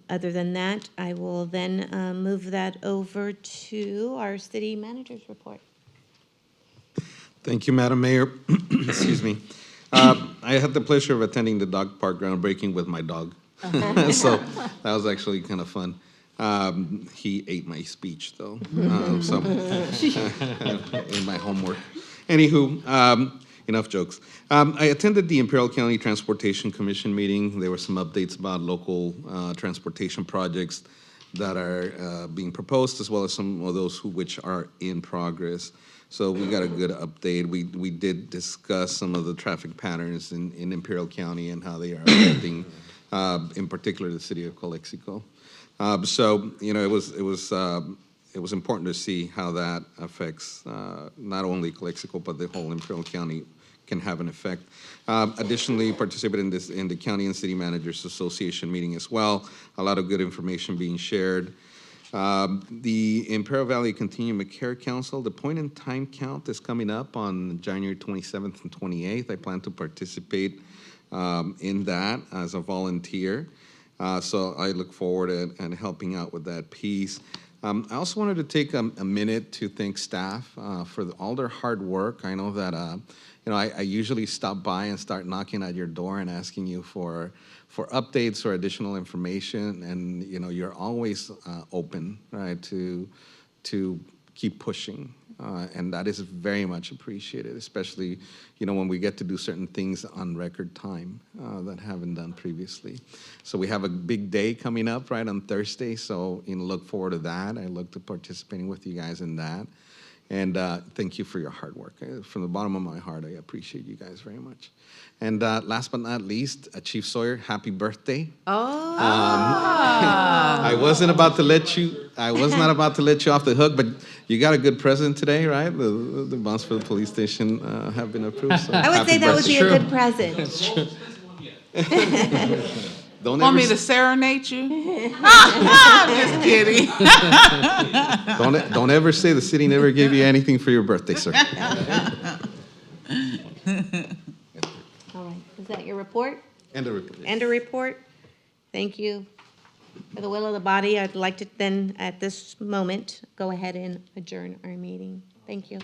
Other than that, I will then move that over to our city manager's report. Thank you, Madam Mayor. Excuse me. I had the pleasure of attending the dog park groundbreaking with my dog. So that was actually kind of fun. He ate my speech, though, so in my homework. Anywho, enough jokes. I attended the Imperial County Transportation Commission meeting. There were some updates about local transportation projects that are being proposed, as well as some of those which are in progress. So we got a good update. We did discuss some of the traffic patterns in Imperial County and how they are affecting, in particular, the city of Calexico. So it was important to see how that affects not only Calexico but the whole Imperial County can have an effect. Additionally, participated in the County and City Managers Association meeting as well. A lot of good information being shared. The Imperial Valley Continuum of Care Council, the point in time count is coming up on January 27th and 28th. I plan to participate in that as a volunteer. So I look forward and helping out with that piece. I also wanted to take a minute to thank staff for all their hard work. I know that I usually stop by and start knocking at your door and asking you for updates or additional information, and you're always open, right, to keep pushing, and that is very much appreciated, especially when we get to do certain things on record time that haven't done previously. So we have a big day coming up right on Thursday, so look forward to that. I look to participating with you guys in that. And thank you for your hard work. From the bottom of my heart, I appreciate you guys very much. And last but not least, Chief Sawyer, happy birthday. Oh. I was not about to let you off the hook, but you got a good present today, right? The bonds for the police station have been approved. So I would say that would be a good present. That's true. Want me to serenade you? I'm just kidding. Don't ever say the city never gave you anything for your birthday, sir. All right. Is that your report? And a report. And a report? Thank you. For the will of the body, I'd like to then, at this moment, go ahead and adjourn our meeting. Thank you.